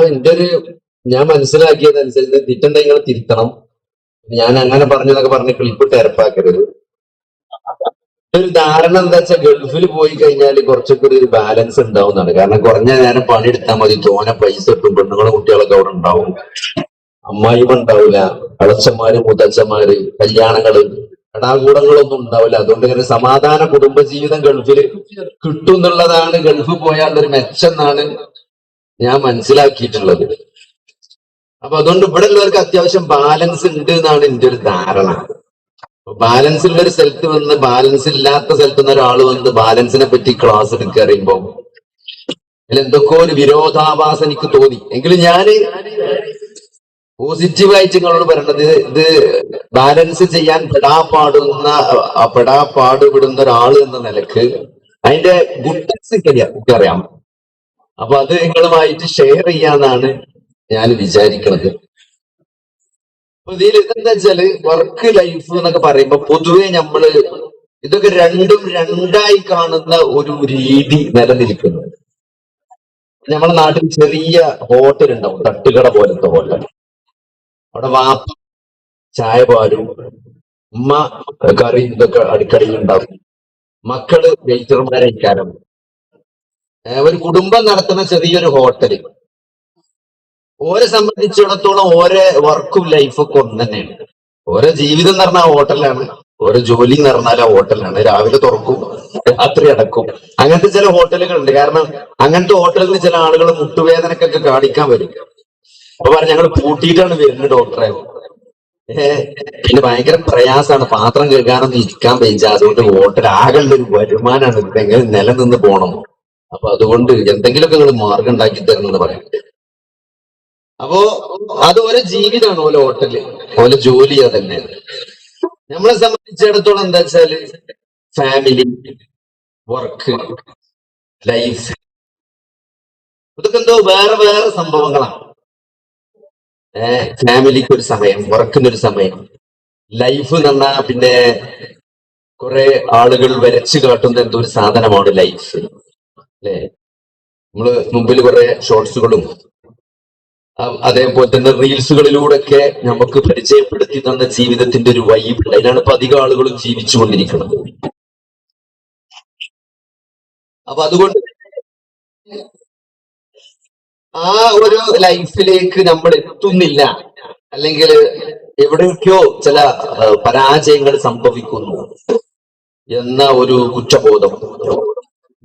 എന്റെ ഒരു ഞാൻ മനസ്സിലാക്കിയതനുസരിച്ച് തെറ്റുണ്ടെങ്കിൽ നിങ്ങൾ തിരുത്തണം. ഞാൻ അങ്ങനെ പറഞ്ഞതൊക്കെ പറഞ്ഞ് ക്ലിപ്പ് തെരപ്പാക്കരുത്. ഒരു ധാരണ എന്താ വെച്ചാൽ ഗൾഫിൽ പോയി കഴിഞ്ഞാൽ കുറച്ചൊക്കെ ഒരു ബാലൻസ് ഉണ്ടാവുന്നതാണ്. കാരണം കുറഞ്ഞ നേരം പണിയെടുത്താൽ മതി, തോനെ പൈസ കിട്ടും, പെണ്ണുങ്ങളും കുട്ടികളൊക്കെ അവിടെ ഉണ്ടാവും, അമ്മായിമ ഉണ്ടാവില്ല, അളച്ചന്മാര് മുതച്ചന്മാര്, കല്യാണങ്ങള്, എടാകൂടങ്ങളൊന്നും ഉണ്ടാവില്ല. അതുകൊണ്ട് ഇങ്ങനെ സമാധാന കുടുംബജീവിതം ഗൾഫിൽ കിട്ടും എന്നുള്ളതാണ് ഗൾഫ് പോയാൽ ഒരു മെച്ചം എന്നാണ് ഞാൻ മനസ്സിലാക്കിയിട്ടുള്ളത്. അപ്പൊ അതുകൊണ്ട് ഇവിടെ ഉള്ളവർക്ക് അത്യാവശ്യം ബാലൻസ് ഉണ്ട് എന്നാണ് എന്റെ ഒരു ധാരണ. ബാലൻസ് ഉള്ള ഒരു സ്ഥലത്ത് വന്ന് ബാലൻസ് ഇല്ലാത്ത സ്ഥലത്ത് നിന്ന് ഒരാൾ വന്ന് ബാലൻസിനെ പറ്റി ക്ലാസ് എടുക്കുക അറിയുമ്പോ അതിൽ എന്തൊക്കെ ഒരു വിരോധാഭാസം എനിക്ക് തോന്നി. എങ്കിലും ഞാന് പോസിറ്റീവായിട്ട് നിങ്ങളോട് പറയേണ്ടത്, ഇത് ബാലൻസ് ചെയ്യാൻ പെടാപ്പാടുപെടുന്ന ഒരാള് എന്ന നിലക്ക് അതിന്റെ ഗുഡ്നസ് എനിക്കറിയാം. അപ്പൊ അത് നിങ്ങളുമായിട്ട് ഷെയർ ചെയ്യാന്നാണ് ഞാൻ വിചാരിക്കുന്നത്. അപ്പൊ ഇതിൽ ഇതെന്താ വെച്ചാല് വർക്ക് ലൈഫ് എന്നൊക്കെ പറയുമ്പോ പൊതുവെ നമ്മള് ഇതൊക്കെ രണ്ടും രണ്ടായി കാണുന്ന ഒരു രീതി നിലനിൽക്കുന്നു. നമ്മളെ നാട്ടിൽ ചെറിയ ഹോട്ടൽ ഉണ്ടാവും, തട്ടുകട പോലത്തെ ഹോട്ടൽ. അവിടെ വാപ്പ ചായ പാരും, ഉമ്മ കറി ഇതൊക്കെ അടുക്കളയിൽ ഉണ്ടാവും, മക്കള് വെയിറ്റർമാരായിക്കാരം. ഒരു കുടുംബം നടത്തുന്ന ചെറിയൊരു ഹോട്ടല്. ഓരെ സംബന്ധിച്ചിടത്തോളം ഓരോ വർക്കും ലൈഫൊക്കെ ഒന്ന് തന്നെയാണ്. ഓരോ ജീവിതം എന്ന് പറഞ്ഞാൽ ഹോട്ടലാണ്, ഓരോ ജോലി എന്ന് പറഞ്ഞാൽ ആ ഹോട്ടലാണ്. രാവിലെ തുറക്കും, രാത്രി അടക്കും. അങ്ങനത്തെ ചില ഹോട്ടലുകളുണ്ട്. കാരണം അങ്ങനത്തെ ഹോട്ടലുകളിൽ ചില ആളുകൾ മുട്ടുവേദനക്കൊക്കെ കാണിക്കാൻ വരും. അപ്പൊ പറഞ്ഞ ഞങ്ങൾ പൂട്ടിയിട്ടാണ് വരുന്നത് ഡോക്ടറെ. പിന്നെ ഭയങ്കര പ്രയാസമാണ്, പാത്രം കഴുകാനൊന്നും ഇരിക്കാൻ വെച്ചാൽ. അതുകൊണ്ട് ഹോട്ടൽ ആകെ ഒരു വരുമാനമാണ്, എങ്ങനെ നിലനിന്ന് പോണം. അപ്പൊ അതുകൊണ്ട് എന്തെങ്കിലുമൊക്കെ നിങ്ങൾ മാർഗം ഉണ്ടാക്കി തരണമെന്ന് പറയാം. അപ്പോ അത് ഓരോ ജീവിതമാണ്, ഓരോ ഹോട്ടല്, ഓരോ ജോലി അതന്നെയാണ്. നമ്മളെ സംബന്ധിച്ചിടത്തോളം എന്താ വെച്ചാല് ഫാമിലി, വർക്ക്, ലൈഫ്, ഇതൊക്കെ എന്തോ വേറെ വേറെ സംഭവങ്ങളാണ്. ഫാമിലിക്ക് ഒരു സമയം, വർക്കിനൊരു സമയം, ലൈഫ് എന്ന് പറഞ്ഞാൽ പിന്നെ കുറെ ആളുകൾ വരച്ചു കാട്ടുന്ന എന്തോ ഒരു സാധനമാണ് ലൈഫ്, അല്ലെ? നമ്മള് മുമ്പിൽ കുറെ ഷോർട്സുകളും അതേപോലെ തന്നെ റീൽസുകളിലൂടെയൊക്കെ നമുക്ക് പരിചയപ്പെടുത്തി തന്ന ജീവിതത്തിന്റെ ഒരു വൈബ്. അതിനാണ് ഇപ്പൊ അധികം ആളുകളും ജീവിച്ചുകൊണ്ടിരിക്കുന്നത്. അപ്പൊ അതുകൊണ്ട് ആ ഒരു ലൈഫിലേക്ക് നമ്മൾ എത്തുന്നില്ല, അല്ലെങ്കിൽ എവിടെയൊക്കെയോ ചില പരാജയങ്ങൾ സംഭവിക്കുന്നു എന്ന ഒരു കുറ്റബോധം.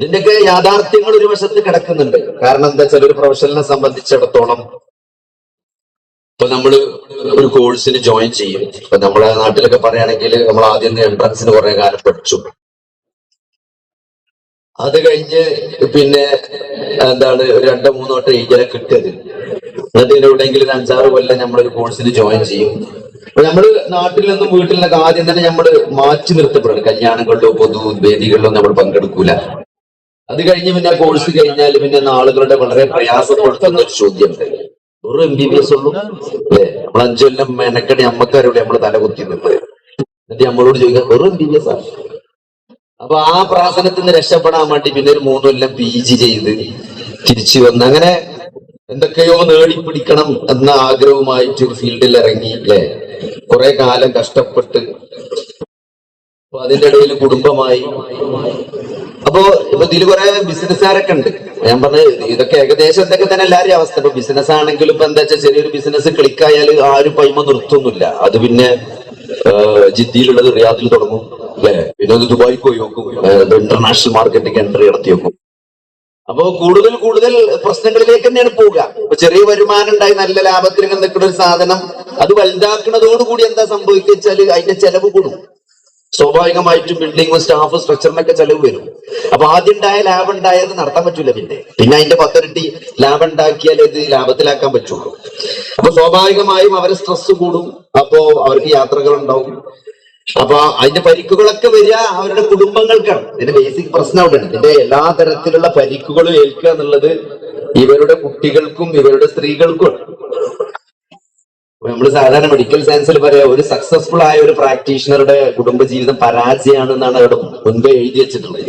ഇതിന്റെയൊക്കെ യാഥാർത്ഥ്യങ്ങൾ ഒരു വശത്ത് കിടക്കുന്നുണ്ട്. കാരണം എന്താ വെച്ചാൽ ഒരു പ്രൊഫഷണലിനെ സംബന്ധിച്ചിടത്തോളം ഇപ്പൊ നമ്മള് ഒരു കോഴ്സിന് ജോയിൻ ചെയ്യും. ഇപ്പൊ നമ്മളെ നാട്ടിലൊക്കെ പറയുകയാണെങ്കിൽ നമ്മൾ ആദ്യം എൻട്രൻസിന് കുറെ കാലം പഠിച്ചു. അത് കഴിഞ്ഞ് പിന്നെ എന്താണ് ഒരു 2-3 വട്ടം എഴുതിയാൽ കിട്ടിയത്. എന്നിട്ട് എവിടെയെങ്കിലും ഒരു 5-6 കൊല്ലം നമ്മളൊരു കോഴ്സിന് ജോയിൻ ചെയ്യും. അപ്പൊ നമ്മള് നാട്ടിൽ നിന്നും വീട്ടിൽ നിന്നൊക്കെ ആദ്യം തന്നെ നമ്മള് മാറ്റി നിർത്തപ്പെടും. കല്യാണങ്ങളിലോ പൊതുവേദികളിലോ നമ്മൾ പങ്കെടുക്കൂല. അത് കഴിഞ്ഞ് പിന്നെ കോഴ്സ് കഴിഞ്ഞാൽ പിന്നെ ആളുകളുടെ വളരെ പ്രയാസപ്പെടുത്തുന്ന ഒരു ചോദ്യം, ഒരു MBBS ഉള്ളൂ അല്ലെ? നമ്മൾ 5 കൊല്ലം മെനക്കടി അമ്മക്കാരോട് നമ്മൾ തലകുത്തി നിന്നത്. എന്നിട്ട് നമ്മളോട് ചോദിക്കാം ഒരു MBBS ആണ്. അപ്പൊ ആ പ്രാസനത്തിൽ നിന്ന് രക്ഷപ്പെടാൻ വേണ്ടി പിന്നെ ഒരു 3 കൊല്ലം PG ചെയ്ത് തിരിച്ചു വന്ന് അങ്ങനെ എന്തൊക്കെയോ നേടിപ്പിടിക്കണം എന്ന ആഗ്രഹവുമായിട്ട് ഒരു ഫീൽഡിൽ ഇറങ്ങി, അല്ലെ? കുറെ കാലം കഷ്ടപ്പെട്ട് അപ്പൊ അതിന്റെ ഇടയിൽ കുടുംബമായി. അപ്പൊ ഇതിൽ കുറെ ബിസിനസ്സുകാരൊക്കെ ഉണ്ട്. ഞാൻ പറഞ്ഞത് ഇതൊക്കെ ഏകദേശം എന്തൊക്കെ തന്നെ എല്ലാവരും അവസ്ഥ. ഇപ്പൊ ബിസിനസ് ആണെങ്കിലും ഇപ്പൊ എന്താ വെച്ചാൽ ചെറിയൊരു ബിസിനസ് ക്ലിക്കായാൽ ആരും പൈമ നിർത്തുന്നില്ല. അത് പിന്നെ ജിദ്ദിയിലുള്ളത് റിയാദിൽ തുടങ്ങും, അല്ലെ? പിന്നെ അത് ദുബായിക്ക് പോയി നോക്കും, ഇന്റർനാഷണൽ മാർക്കറ്റിലേക്ക് എൻട്രി നടത്തി വെക്കും. അപ്പോ കൂടുതൽ കൂടുതൽ പ്രശ്നങ്ങളിലേക്ക് തന്നെയാണ് പോവുക. ഇപ്പൊ ചെറിയ വരുമാനം ഉണ്ടായി നല്ല ലാഭത്തിൽ നിൽക്കുന്ന ഒരു സാധനം അത് വലുതാക്കുന്നതോടുകൂടി എന്താ സംഭവിക്കുക വെച്ചാൽ അതിന്റെ ചെലവ് കൂടും. സ്വാഭാവികമായിട്ടും ബിൽഡിംഗ്, സ്റ്റാഫ്, സ്ട്രക്ചറിനൊക്കെ ചെലവ് വരും. അപ്പൊ ആദ്യം ഉണ്ടായ ലാഭം ഉണ്ടായത് നടത്താൻ പറ്റൂല. പിന്നെ അതിന്റെ 10 ഇരട്ടി ലാഭം ഉണ്ടാക്കിയാൽ ഇത് ലാഭത്തിലാക്കാൻ പറ്റുള്ളൂ. അപ്പൊ സ്വാഭാവികമായും അവരെ സ്ട്രെസ് കൂടും. അപ്പോ അവർക്ക് യാത്രകൾ ഉണ്ടാവും. അപ്പൊ അതിന്റെ പരിക്കുകളൊക്കെ വരിക അവരുടെ കുടുംബങ്ങൾക്കാണ്. ഇതിന്റെ ബേസിക് പ്രശ്നം അവിടെയാണ്. ഇതിന്റെ എല്ലാ തരത്തിലുള്ള പരിക്കുകളും ഏൽക്കുക എന്നുള്ളത് ഇവരുടെ കുട്ടികൾക്കും ഇവരുടെ സ്ത്രീകൾക്കും. നമ്മൾ സാധാരണ മെഡിക്കൽ സയൻസിൽ പറയാ ഒരു സക്സസ്ഫുൾ ആയ ഒരു പ്രാക്ടീഷണറുടെ കുടുംബജീവിതം പരാജയമാണ് എന്നാണ് അവിടെ മുൻപേ എഴുതി വെച്ചിട്ടുള്ളത്.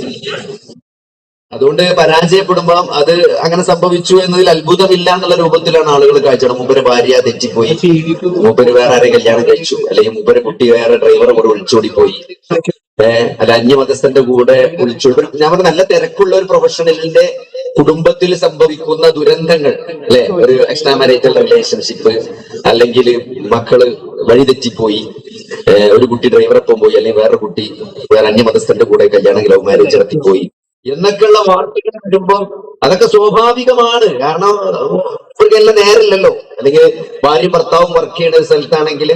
അതുകൊണ്ട് പരാജയപ്പെടുമ്പോൾ അത് അങ്ങനെ സംഭവിച്ചു എന്നതിൽ അത്ഭുതമില്ല എന്നുള്ള രൂപത്തിലാണ് ആളുകൾ കാഴ്ചയുടെ മൂപ്പര് ഭാര്യ തെറ്റിപ്പോയി, മൂപ്പര് വേറെ ആരെ കല്യാണം കഴിച്ചു, അല്ലെങ്കിൽ മൂപ്പര് കുട്ടി വേറെ ഡ്രൈവറെ കൂടെ ഒളിച്ചോടി പോയി, അല്ല അന്യമതസ്ഥന്റെ കൂടെ ഒളിച്ചോടി. ഞാൻ പറഞ്ഞ നല്ല തിരക്കുള്ള ഒരു പ്രൊഫഷണലിന്റെ കുടുംബത്തിൽ സംഭവിക്കുന്ന ദുരന്തങ്ങൾ അല്ലെ, ഒരു എക്സ്ട്രാ മാരിറ്റൽ റിലേഷൻഷിപ്പ്, അല്ലെങ്കിൽ മക്കള് വഴിതെറ്റിപ്പോയി, ഒരു കുട്ടി ഡ്രൈവറൊപ്പം പോയി, അല്ലെങ്കിൽ വേറെ കുട്ടി വേറെ അന്യമതസ്ഥന്റെ കൂടെ കല്യാണം ലവ് മാരേജ് നടത്തിപ്പോയി എന്നൊക്കെയുള്ള വാർത്തകൾ വരുമ്പോൾ അതൊക്കെ സ്വാഭാവികമാണ്. കാരണം ഇവർക്കെല്ലാം നേരില്ലല്ലോ. അല്ലെങ്കിൽ ഭാര്യയും ഭർത്താവും വർക്ക് ചെയ്യുന്ന സ്ഥലത്താണെങ്കിൽ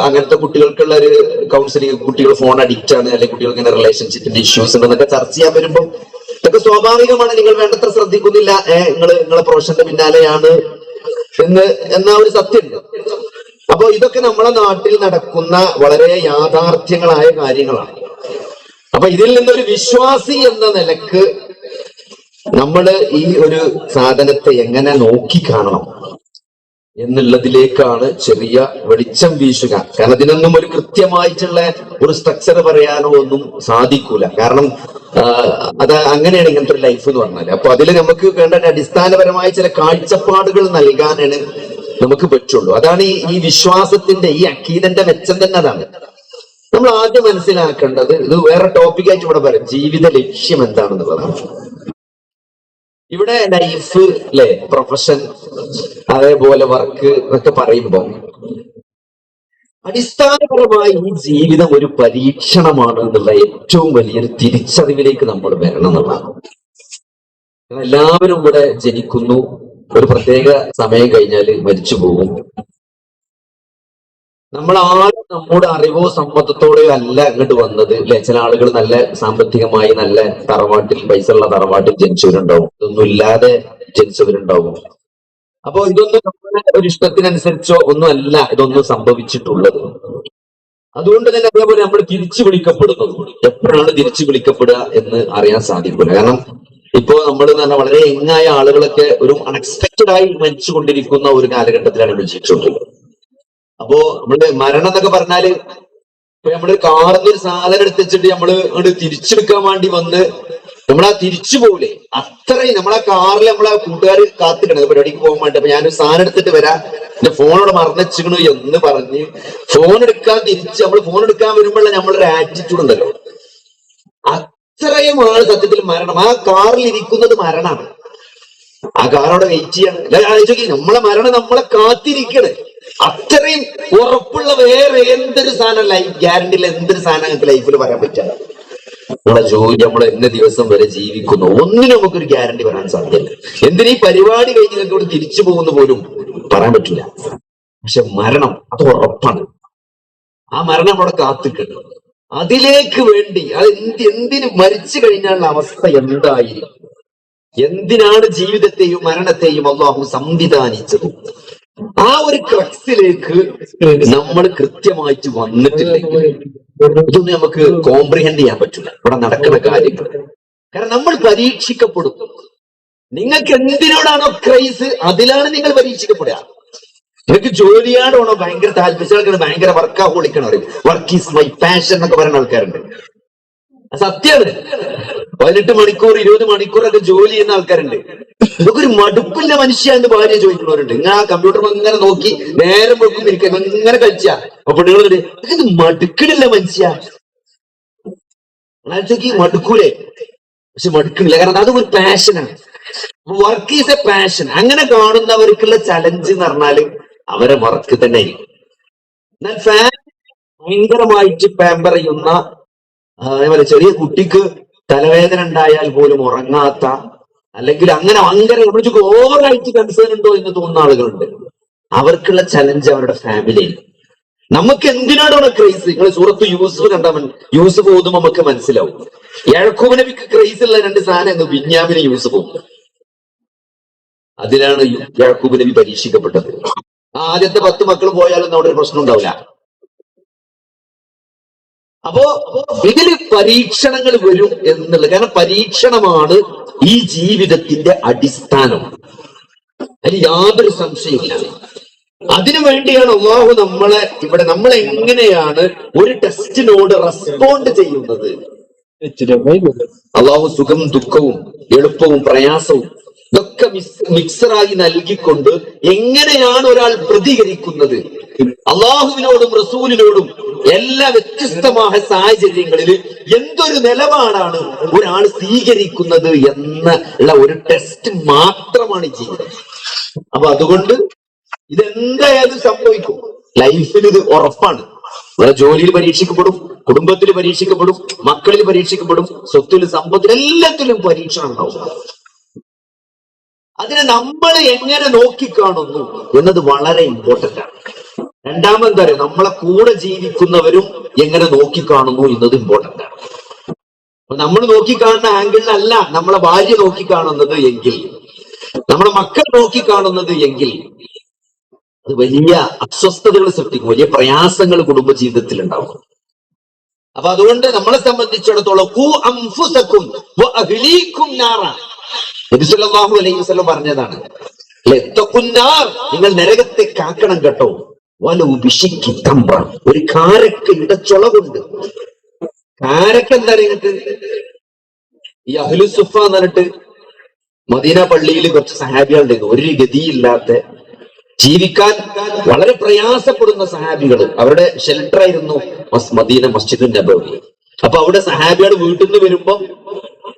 അങ്ങനത്തെ കുട്ടികൾക്കുള്ള ഒരു കൗൺസിലിംഗ്, കുട്ടികൾ ഫോൺ അഡിക്റ്റ് ആണ്, അല്ലെങ്കിൽ കുട്ടികൾക്ക് ഇങ്ങനെ റിലേഷൻഷിപ്പിന്റെ ഇഷ്യൂസ് ഉണ്ടെന്നൊക്കെ ചർച്ച ചെയ്യാൻ വരുമ്പോൾ ഇതൊക്കെ സ്വാഭാവികമാണ്. നിങ്ങൾ വേണ്ടത്ര ശ്രദ്ധിക്കുന്നില്ല, നിങ്ങളെ പ്രൊഫഷന്റെ പിന്നാലെയാണ് എന്ന ഒരു സത്യമുണ്ട്. അപ്പൊ ഇതൊക്കെ നമ്മളെ നാട്ടിൽ നടക്കുന്ന വളരെ യാഥാർത്ഥ്യങ്ങളായ കാര്യങ്ങളാണ്. അപ്പൊ ഇതിൽ നിന്നൊരു വിശ്വാസി എന്ന നിലക്ക് നമ്മള് ഈ ഒരു സാധനത്തെ എങ്ങനെ നോക്കിക്കാണണം എന്നുള്ളതിലേക്കാണ് ചെറിയ വെളിച്ചം വീശുക. കാരണം ഇതിനൊന്നും ഒരു കൃത്യമായിട്ടുള്ള ഒരു സ്ട്രക്ചർ പറയാനോ ഒന്നും സാധിക്കൂല. കാരണം അത് അങ്ങനെയാണ് ഇങ്ങനത്തെ ഒരു ലൈഫ് എന്ന് പറഞ്ഞാല്. അപ്പൊ അതിൽ നമുക്ക് വേണ്ട അടിസ്ഥാനപരമായ ചില കാഴ്ചപ്പാടുകൾ നൽകാനാണ് നമുക്ക് പറ്റുള്ളൂ. അതാണ് ഈ വിശ്വാസത്തിന്റെ, ഈ അക്കീദന്റെ മെച്ചം തന്നെ അതാണ്. നമ്മൾ ആദ്യം മനസ്സിലാക്കേണ്ടത്, ഇത് വേറെ ടോപ്പിക്കായിട്ട് ഇവിടെ പറയാം, ജീവിത ലക്ഷ്യം എന്താണെന്നുള്ളതാണ്. ഇവിടെ ലൈഫ് അല്ലെ, പ്രൊഫഷൻ, അതേപോലെ വർക്ക് എന്നൊക്കെ പറയുമ്പോൾ അടിസ്ഥാനപരമായി ഈ ജീവിതം ഒരു പരീക്ഷണമാണ് എന്നുള്ള ഏറ്റവും വലിയൊരു തിരിച്ചറിവിലേക്ക് നമ്മൾ വരണം എന്നുള്ളതാണ്. എല്ലാവരും ഇവിടെ ജനിക്കുന്നു, ഒരു പ്രത്യേക സമയം കഴിഞ്ഞാൽ മരിച്ചു പോകും. നമ്മൾ ആരും നമ്മുടെ അറിവോ സമ്മതത്തോടെയോ അല്ല ഇങ്ങോട്ട് വന്നത് അല്ലെ. ചില ആളുകൾ നല്ല സാമ്പത്തികമായി നല്ല തറവാട്ടിൽ, പൈസ ഉള്ള തറവാട്ടിൽ ജനിച്ചവരുണ്ടാവും, ഇതൊന്നും ഇല്ലാതെ ജനിച്ചവരുണ്ടാവും. അപ്പോ ഇതൊന്നും നമ്മുടെ ഒരു ഇഷ്ടത്തിനനുസരിച്ചോ ഒന്നും അല്ല ഇതൊന്നും സംഭവിച്ചിട്ടുള്ളത്. അതുകൊണ്ട് തന്നെ അതേപോലെ നമ്മൾ തിരിച്ചു വിളിക്കപ്പെടുന്നത്, എപ്പോഴാണ് തിരിച്ചു വിളിക്കപ്പെടുക എന്ന് അറിയാൻ സാധിക്കില്ല. കാരണം ഇപ്പോ നമ്മൾ എന്ന് പറഞ്ഞാൽ വളരെ യങ്ങായ ആളുകളൊക്കെ ഒരു അൺഎക്സ്പെക്റ്റഡ് ആയി മരിച്ചുകൊണ്ടിരിക്കുന്ന ഒരു കാലഘട്ടത്തിലാണ് നമ്മൾ ജീവിച്ചുകൊണ്ടിരിക്കുന്നത്. അപ്പോ നമ്മള് മരണം എന്നൊക്കെ പറഞ്ഞാല്, ഇപ്പൊ നമ്മള് കാറിന് ഒരു സാധനം എടുത്തിട്ട് നമ്മള് അങ്ങോട്ട് തിരിച്ചെടുക്കാൻ വേണ്ടി വന്ന് നമ്മളാ തിരിച്ചു പോകൂലേ, അത്രയും നമ്മളാ കാറിൽ നമ്മളെ കൂട്ടുകാർ കാത്തിക്കണം പരിപാടിക്ക് പോകാൻ വേണ്ടി. അപ്പൊ ഞാനൊരു സാധനം എടുത്തിട്ട് വരാം, എന്റെ ഫോണോട് മറന്നു എന്ന് പറഞ്ഞ് ഫോൺ എടുക്കാൻ ഫോൺ എടുക്കാൻ വരുമ്പോഴുള്ള നമ്മളൊരു ആറ്റിറ്റ്യൂഡ് ഉണ്ടല്ലോ, അത്രയുമാണ് സത്യത്തിൽ മരണം. ആ കാറിൽ ഇരിക്കുന്നത് മരണമാണ്. ആ കാറോടെ വെയിറ്റ് ചെയ്യാണ്. നമ്മളെ മരണം നമ്മളെ കാത്തിരിക്കണേ. അത്രയും ഉറപ്പുള്ള വേറെ എന്തൊരു സാധനം ലൈഫ് ഗ്യാരണ്ടിയിൽ എന്തൊരു സാധനം നിങ്ങൾക്ക് ലൈഫിൽ പറയാൻ പറ്റാ. നമ്മളെ ജോലി, നമ്മൾ എന്ന ദിവസം വരെ ജീവിക്കുന്നു, ഒന്നിനും നമുക്കൊരു ഗ്യാരണ്ടി പറയാൻ സാധ്യമല്ല. എന്തിനീ പരിപാടി കഴിഞ്ഞ് നിങ്ങൾക്ക് ഇവിടെ തിരിച്ചു പോകുന്ന പോലും പറയാൻ പറ്റില്ല. പക്ഷെ മരണം അത് ഉറപ്പാണ്. ആ മരണം അവിടെ കാത്തിക്കണം. അതിലേക്ക് വേണ്ടി അത് എന്തിന് മരിച്ചു കഴിഞ്ഞാലുള്ള അവസ്ഥ എന്തായിരിക്കും, എന്തിനാണ് ജീവിതത്തെയും മരണത്തെയും അല്ലാഹു സംവിധാനിച്ചത്, ആ ഒരു ക്രക്സിലേക്ക് നമ്മൾ കൃത്യമായിട്ട് വന്നിട്ടില്ലെങ്കിൽ ഇതൊന്നും നമുക്ക് കോംപ്രിഹെൻഡ് ചെയ്യാൻ പറ്റില്ല ഇവിടെ നടക്കുന്ന കാര്യങ്ങൾ. കാരണം നമ്മൾ പരീക്ഷിക്കപ്പെടും. നിങ്ങൾക്ക് എന്തിനോടാണോ ക്രൈസ്, അതിലാണ് നിങ്ങൾ പരീക്ഷിക്കപ്പെടുക. നിങ്ങൾക്ക് ജോലിയോടാണോ ഭയങ്കര താല്പര്യം, ഭയങ്കര വർക്കാഹോളിക്കണം, പറയും വർക്ക് ഈസ് മൈ പാഷൻ എന്നൊക്കെ പറയുന്ന ആൾക്കാരുണ്ട്. സത്യമാണ്. 18 മണിക്കൂർ 20 മണിക്കൂറൊക്കെ ജോലി ചെയ്യുന്ന ആൾക്കാരുണ്ട്. ഇതൊക്കെ ഒരു മടുപ്പില്ല മനുഷ്യ എന്ന് ഭാര്യ ചോദിക്കുന്നവരുണ്ട്. ഇങ്ങനെ ആ കമ്പ്യൂട്ടർ ഇങ്ങനെ നോക്കി നേരം വെക്കും ഇരിക്കാൻ ഇങ്ങനെ കളിച്ചാ. അപ്പൊ പെണ്ണുങ്ങളുണ്ട്, ഇത് മടുക്കണില്ല മനുഷ്യ. ആലോചിക്ക്, മടുക്കൂലേ? പക്ഷെ മടുക്കണില്ല, കാരണം അത് ഒരു പാഷനാണ്. Work is a passion. അങ്ങനെ കാണുന്നവർക്കുള്ള ചലഞ്ച് എന്ന് പറഞ്ഞാല് അവരെ വർക്ക് തന്നെ ആയിരിക്കും. എന്നാൽ ഭയങ്കരമായിട്ട് പാമ്പർ ചെയ്യുന്ന, അതേപോലെ ചെറിയ കുട്ടിക്ക് തലവേദന ഉണ്ടായാൽ പോലും ഉറങ്ങാത്ത, അല്ലെങ്കിൽ അങ്ങനെ ഭയങ്കര നമ്മൾ ഓവറായിട്ട് കൺസേൺ ഉണ്ടോ എന്ന് തോന്നുന്ന ആളുകളുണ്ട്. അവർക്കുള്ള ചലഞ്ച് അവരുടെ ഫാമിലി. നമുക്ക് എന്തിനാണോ ക്രൈസ്? നിങ്ങൾ സൂറത്ത് യൂസുഫ് കണ്ടാൽ യൂസുഫ് ഓതുമ്പോ നമുക്ക് മനസ്സിലാവും. യാക്കൂബ് നബിക്ക് ക്രൈസ് ഉള്ള 2 സാധനം, ബിന്യാമിനും യൂസുഫും. അതിലാണ് യാക്കൂബ് നബി പരീക്ഷിക്കപ്പെട്ടത്. ആദ്യത്തെ 10 മക്കൾ പോയാലൊന്നും അവിടെ ഒരു പ്രശ്നം ഉണ്ടാവില്ല. അപ്പോ ഇതില് പരീക്ഷണങ്ങൾ വരും എന്നുള്ളത്, കാരണം പരീക്ഷണമാണ് ഈ ജീവിതത്തിന്റെ അടിസ്ഥാനം, അതിൽ യാതൊരു സംശയമില്ല. അതിനു വേണ്ടിയാണ് അല്ലാഹു നമ്മളെ എങ്ങനെയാണ് ഒരു ടെസ്റ്റിനോട് റെസ്പോണ്ട് ചെയ്യുന്നത് അള്ളാഹു സുഖം ദുഃഖവും എളുപ്പവും പ്രയാസവും ഇതൊക്കെ മിക്സറായി നൽകിക്കൊണ്ട് എങ്ങനെയാണ് ഒരാൾ പ്രതികരിക്കുന്നത് അള്ളാഹുവിനോടും റസൂലിനോടും എല്ലാ വ്യത്യസ്തമായ സാഹചര്യങ്ങളിൽ എന്തൊരു നിലപാടാണ് ഒരാൾ സ്വീകരിക്കുന്നത് എന്നുള്ള ഒരു ടെസ്റ്റ് മാത്രമാണ് ജീവിതം. അപ്പൊ അതുകൊണ്ട് ഇതെന്തായാലും സംഭവിക്കും. ലൈഫിൽ ഇത് ഉറപ്പാണ്. നമ്മുടെ ജോലിയിൽ പരീക്ഷിക്കപ്പെടും, കുടുംബത്തിൽ പരീക്ഷിക്കപ്പെടും, മക്കളിൽ പരീക്ഷിക്കപ്പെടും, സ്വത്തിൽ സമ്പത്തിൽ എല്ലാത്തിലും പരീക്ഷ ഉണ്ടാവും. അതിനെ നമ്മൾ എങ്ങനെ നോക്കിക്കാണുന്നു എന്നത് വളരെ ഇമ്പോർട്ടന്റ് ആണ്. രണ്ടാമത് നമ്മളെ കൂടെ ജീവിക്കുന്നവരും എങ്ങനെ നോക്കിക്കാണുന്നു എന്നത് ഇമ്പോർട്ടന്റ് ആണ്. അപ്പൊ നമ്മൾ നോക്കിക്കാണുന്ന ആംഗിളിലല്ല നമ്മളെ ഭാര്യ നോക്കിക്കാണുന്നത് എങ്കിൽ, നമ്മളെ മക്കൾ നോക്കിക്കാണുന്നത് എങ്കിൽ അത് വലിയ അസ്വസ്ഥതകൾ സൃഷ്ടിക്കും, വലിയ പ്രയാസങ്ങൾ കുടുംബജീവിതത്തിൽ ഉണ്ടാവും. അപ്പൊ അതുകൊണ്ട് നമ്മളെ സംബന്ധിച്ചിടത്തോളം നബി സല്ലല്ലാഹു അലൈഹി വസല്ലം പറഞ്ഞതാണ്, നിങ്ങൾ നരകത്തെ കാക്കണം കേട്ടോ. ഒരു കാരക്കയുടെ ചുള കൊണ്ട്. കാരക്ക എന്താ നിങ്ങൾക്ക് ഈ അഹ്ലു സുഫ എന്ന് പറഞ്ഞിട്ട് മദീന പള്ളിയിൽ കുറച്ച് സഹാബികളുണ്ടായിരുന്നു. ഒരു ഗതിയില്ലാത്ത, ജീവിക്കാൻ വളരെ പ്രയാസപ്പെടുന്ന സഹാബികൾ. അവരുടെ ഷെൽട്ടർ ആയിരുന്നു മദീന മസ്ജിദുൻ നബവി. അപ്പൊ അവിടെ സഹാബികൾ വീട്ടിൽ നിന്ന് വരുമ്പോ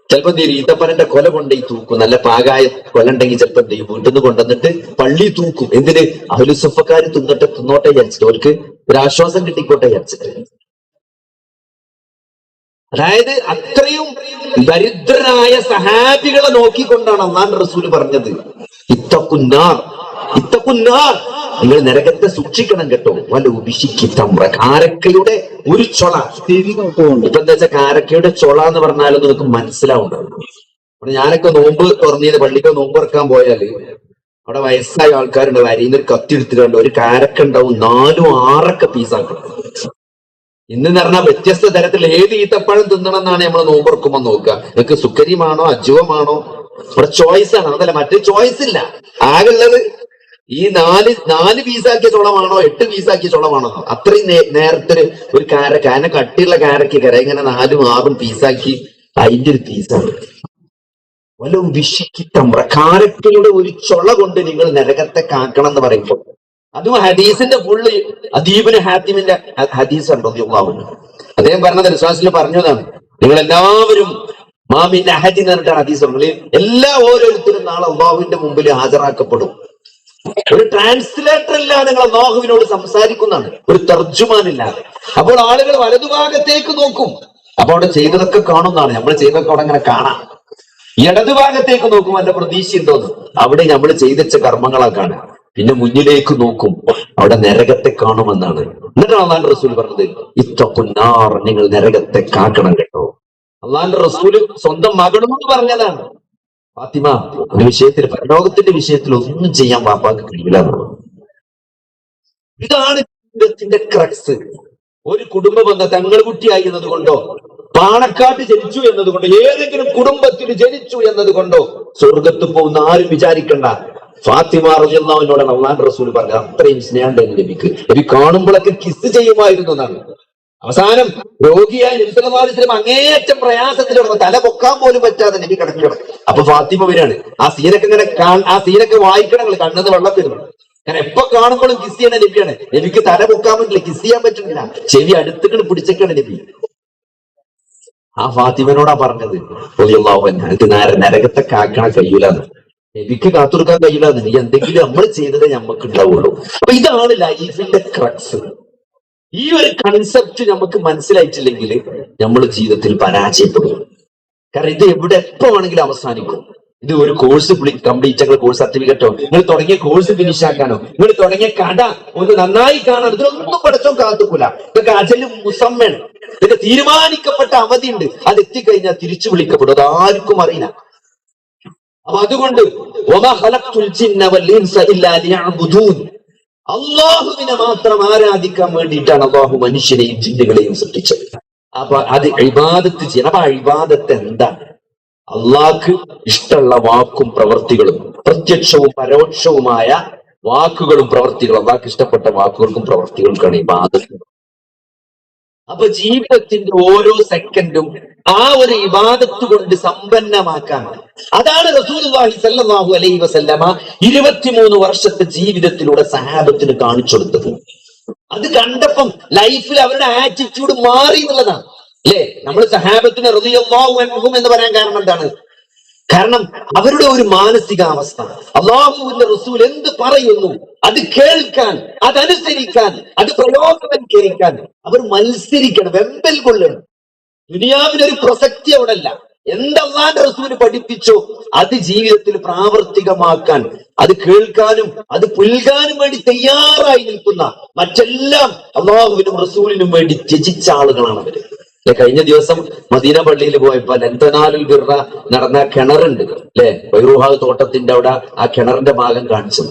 ചിലപ്പോ ഈത്തപ്പനന്റെ കൊല കൊണ്ടേ തൂക്കും. നല്ല പാകായ കൊല ഉണ്ടെങ്കിൽ ചിലപ്പോ എന്ത് ചെയ്യും, വീട്ടിൽ നിന്ന് കൊണ്ടുവന്നിട്ട് പള്ളി തൂക്കും. എന്തിന്? അഹ്ലുസുഫക്കാര് തിന്നോട്ടെ വിചാരിച്ചിട്ട്, അവർക്ക് ഒരു ആശ്വാസം കിട്ടിക്കോട്ടെ വിചാരിച്ചിട്ട്. അതായത് അത്രയും ദരിദ്രരായ സഹാബികളെ നോക്കിക്കൊണ്ടാണ് അല്ലാഹുവിന്റെ റസൂൽ പറഞ്ഞത്, ഇത്തഖുന്നാർ, നിങ്ങൾ നരകത്തെ സൂക്ഷിക്കണം കേട്ടോ. കാരക്കയുടെ ഒരു ചൊള. ഇപ്പൊ എന്താ വെച്ചാൽ കാരക്കയുടെ ചൊള എന്ന് പറഞ്ഞാലും നിങ്ങൾക്ക് മനസ്സിലാവുന്നുണ്ടാവും. ഞാനൊക്കെ നോമ്പ് തുറന്നിയത് പള്ളിക്ക് നോമ്പ് തുറക്കാൻ പോയാല് അവിടെ വയസ്സായ ആൾക്കാരുണ്ട്, വരിയിൽ ഒരു കത്തി എടുത്തിട്ടുണ്ട്, ഒരു കാരക്ക ഉണ്ടാവും 4-6 പീസാക്കണം. ഇന്ന് പറഞ്ഞാൽ വ്യത്യസ്ത തരത്തിൽ ഏത് ഈത്തപ്പഴം തിന്നണം എന്നാണ് നമ്മൾ നോമ്പ് തുറക്കുമ്പോൾ നോക്കുക. നിങ്ങൾക്ക് സുക്കരിമാണോ അജുവമാണോ? ഇവിടെ ചോയ്സ് ആണ്. അതല്ല, മറ്റേ ചോയ്സ് ഇല്ല. ആകുള്ളത് ഈ 4 പീസാക്കിയ ചുളമാണോ 8 പീസാക്കിയ ചുളമാണോ? അത്രയും നേരത്തെ ഒരു കാരക്ക, അതിനെ കട്ടിയുള്ള കാരക്ക ഇങ്ങനെ 4-6 പീസാക്കി അതിന്റെ ഒരു പീസാണ്. വല്ല വിഷിക്കിത്തമ്പ്ര, കാരക്കയുടെ ഒരു ചുള കൊണ്ട് നിങ്ങൾ നരകത്തെ കാക്കണം എന്ന് പറയുമ്പോൾ, അതും ഹദീസിന്റെ ഫുള്ള് അദീബിന് ഹാത്തിമിന്റെ ഹദീസ് റളിയല്ലാഹു അൻഹു അദ്ദേഹം പറഞ്ഞത് വിശ്വാസിൽ പറഞ്ഞതാണ്, നിങ്ങൾ എല്ലാവരും മാമിൻ അഹദി എന്ന് പറഞ്ഞിട്ടാണ് ഹദീസ് പറഞ്ഞത്. ഓരോരുത്തരും നാളെ അല്ലാഹുവിന്റെ മുമ്പിൽ ഹാജരാക്കപ്പെടും. ഒരു ട്രാൻസ്ലേറ്റർ ഇല്ലാതെ നിങ്ങൾ അല്ലാഹുവിനോട് സംസാരിക്കുന്നതാണ്, ഒരു തർജുമാനില്ലാതെ. അപ്പോൾ ആളുകൾ വലതുഭാഗത്തേക്ക് നോക്കും. അപ്പൊ അവിടെ ചെയ്തതൊക്കെ കാണുന്നതാണ്. നമ്മൾ ചെയ്തതൊക്കെ അവിടെ അങ്ങനെ കാണാം. ഇടതുഭാഗത്തേക്ക് നോക്കും, എന്റെ പ്രതീക്ഷ ഉണ്ടോന്ന്. അവിടെ നമ്മൾ ചെയ്തിച്ച കർമ്മങ്ങളെ കാണാം. പിന്നെ മുന്നിലേക്ക് നോക്കും, അവിടെ നരകത്തെ കാണുമെന്നാണ്. എന്നിട്ടാണ് അല്ലാഹുവിന്റെ റസൂൽ പറഞ്ഞത്, ഇത്തഖുന്നാർ, നിങ്ങൾ നരകത്തെ കാക്കണം കേട്ടോ. അല്ലാഹുവിന്റെ റസൂൽ സ്വന്തം മകളോട് പറഞ്ഞതാണ്. ഫാത്തിമ, ഒരു വിഷയത്തിൽ, പരലോകത്തിന്റെ വിഷയത്തിൽ ഒന്നും ചെയ്യാൻ വാപ്പാക്ക് കഴിയില്ല എന്നുള്ളത്. ഇതാണ് ജീവിതത്തിന്റെ ക്രക്സ്. ഒരു കുടുംബ ബന്ധം തങ്ങൾ കുട്ടിയായി എന്നതുകൊണ്ടോ, പാണക്കാട്ട് ജനിച്ചു എന്നതുകൊണ്ടോ, ഏതെങ്കിലും കുടുംബത്തിൽ ജനിച്ചു എന്നതുകൊണ്ടോ സ്വർഗത്ത് പോകുന്ന ആരും വിചാരിക്കണ്ട. ഫാത്തിമ റളിയല്ലാഹു അൻഹയോടാണ് അല്ലാഹുവിന്റെ റസൂൽ പറഞ്ഞത്, അത്രയും സ്നേഹമുണ്ടായിരുന്നു നബിക്ക്. നബി കാണുമ്പോഴൊക്കെ കിസ് ചെയ്യുമായിരുന്നു എന്നാണ്. അവസാനം രോഗിയായ നബി സല്ലല്ലാഹു അലൈഹി വസല്ലം അങ്ങേയറ്റം പ്രയാസത്തിലാണ്, തല പൊക്കാൻ പോലും പറ്റാതെ നബി കിടക്കണം. അപ്പൊ ഫാത്തിമ വരാണ്. ആ സീനൊക്കെ വായിക്കണം, കണ്ണെന്ന് വെള്ളം വരുന്നു. കാരണം എപ്പോ കാണുമ്പോഴും കിസ് ചെയ്യണ നബിയാണ്. നബിക്ക് തല പൊക്കാൻ പറ്റില്ല, കിസ് ചെയ്യാൻ പറ്റുന്നില്ല, ചെവി അടുത്തേക്ക് പിടിച്ചേക്കാണ് നബി. ആ ഫാത്തിമനോടാ പറഞ്ഞത് റളിയല്ലാഹു അൻഹ, എനിക്ക് നരകത്തെ കാക്കണ കഴിയൂലെന്ന്, നബിക്ക് കാത്തുകൊടുക്കാൻ കഴിയില്ലെന്ന്. നീ എന്തെങ്കിലും നമ്മൾ ചെയ്തതേ നമുക്ക് ഉണ്ടാവുള്ളൂ. അപ്പൊ ഇതാണ് ലൈഫിന്റെ ക്രക്സ്. ഈ ഒരു കൺസെപ്റ്റ് നമുക്ക് മനസ്സിലായിട്ടില്ലെങ്കിൽ നമ്മൾ ജീവിതത്തിൽ പരാജയപ്പെടും. കാരണം ഇത് എപ്പോ വേണമെങ്കിലും അവസാനിക്കും. ഇത് ഒരു കോഴ്സ് കംപ്ലീറ്റ്, കോഴ്സ് സർട്ടിഫിക്കറ്റോ, നിങ്ങൾ തുടങ്ങിയ കോഴ്സ് ഫിനിഷ് ആക്കാനോ, നിങ്ങൾ തുടങ്ങിയ കട ഒന്ന് നന്നായി കാണാനോ, ഇതിലൊന്നും പഠിച്ചോ കാത്തുക്കൂല. ഇതൊക്കെ അജലും മുസമ്മൻ, ഇതൊക്കെ തീരുമാനിക്കപ്പെട്ട അവധി ഉണ്ട്. അത് എത്തിക്കഴിഞ്ഞാൽ തിരിച്ചു വിളിക്കപ്പെടും. അതാർക്കും അറിയില്ല. അപ്പൊ അതുകൊണ്ട് അള്ളാഹുവിനെ മാത്രം ആരാധിക്കാൻ വേണ്ടിയിട്ടാണ് അള്ളാഹു മനുഷ്യരെയും ജിന്നുകളെയും സൃഷ്ടിച്ചത്. അപ്പൊ അത് ഇബാദത്ത് ചെയ്യണം. അപ്പൊ ഇബാദത്ത് എന്താണ്? അള്ളാഹ്ക്ക് ഇഷ്ടമുള്ള വാക്കും പ്രവൃത്തികളും, പ്രത്യക്ഷവും പരോക്ഷവുമായ വാക്കുകളും പ്രവൃത്തികളും, അള്ളാഹ്ക്ക് ഇഷ്ടപ്പെട്ട വാക്കുകൾക്കും പ്രവൃത്തികൾക്കാണ് ഇബാദത്ത്. അപ്പൊ ജീവിതത്തിന്റെ ഓരോ സെക്കൻഡും ആ ഒരു ഇബാദത്ത് കൊണ്ട് സമ്പന്നമാക്കാൻ, അതാണ് റസൂലുള്ളാഹി സ്വല്ലല്ലാഹു അലൈഹി വസല്ലമ 23 വർഷത്തെ ജീവിതത്തിലൂടെ സഹാബത്തിന് കാണിച്ചു കൊടുത്തത്. അത് കണ്ടപ്പം ലൈഫിൽ അവരുടെ ആറ്റിറ്റ്യൂഡ് മാറി എന്നുള്ളതാണ്. അല്ലെ, നമ്മൾ സഹാബത്തിന് റളിയല്ലാഹു അൻഹും എന്ന് പറയാൻ കാരണം എന്താണ്? കാരണം അവരുടെ ഒരു മാനസികാവസ്ഥ, അല്ലാഹുവിന്റെ റസൂൽ എന്ത് പറയുന്നു അത് കേൾക്കാൻ, അതനുസരിക്കാൻ, അത് പ്രയോഗവൽക്കരിക്കാൻ അവർ മത്സരിക്കണം, വെമ്പൽ കൊള്ളണം. ദുനിയാവിനൊരു പ്രസക്തി അവിടെ അല്ല. എന്ത് അല്ലാഹുവിന്റെ റസൂല് പഠിപ്പിച്ചോ അത് ജീവിതത്തിൽ പ്രാവർത്തികമാക്കാൻ, അത് കേൾക്കാനും അത് പുൽകാനും വേണ്ടി തയ്യാറായി നിൽക്കുന്ന, മറ്റെല്ലാം അല്ലാഹുവിനും റസൂലിനും വേണ്ടി ത്യജിച്ച ആളുകളാണ് അവര്. കഴിഞ്ഞ ദിവസം മദീന പള്ളിയിൽ പോയപ്പോ ലന്തനാലുൽ ബിർറ നടന്ന കിണറുണ്ട് അല്ലെ, ബൈറൂഹാ തോട്ടത്തിന്റെ അവിടെ ആ കിണറിന്റെ ഭാഗം കാണിച്ചു.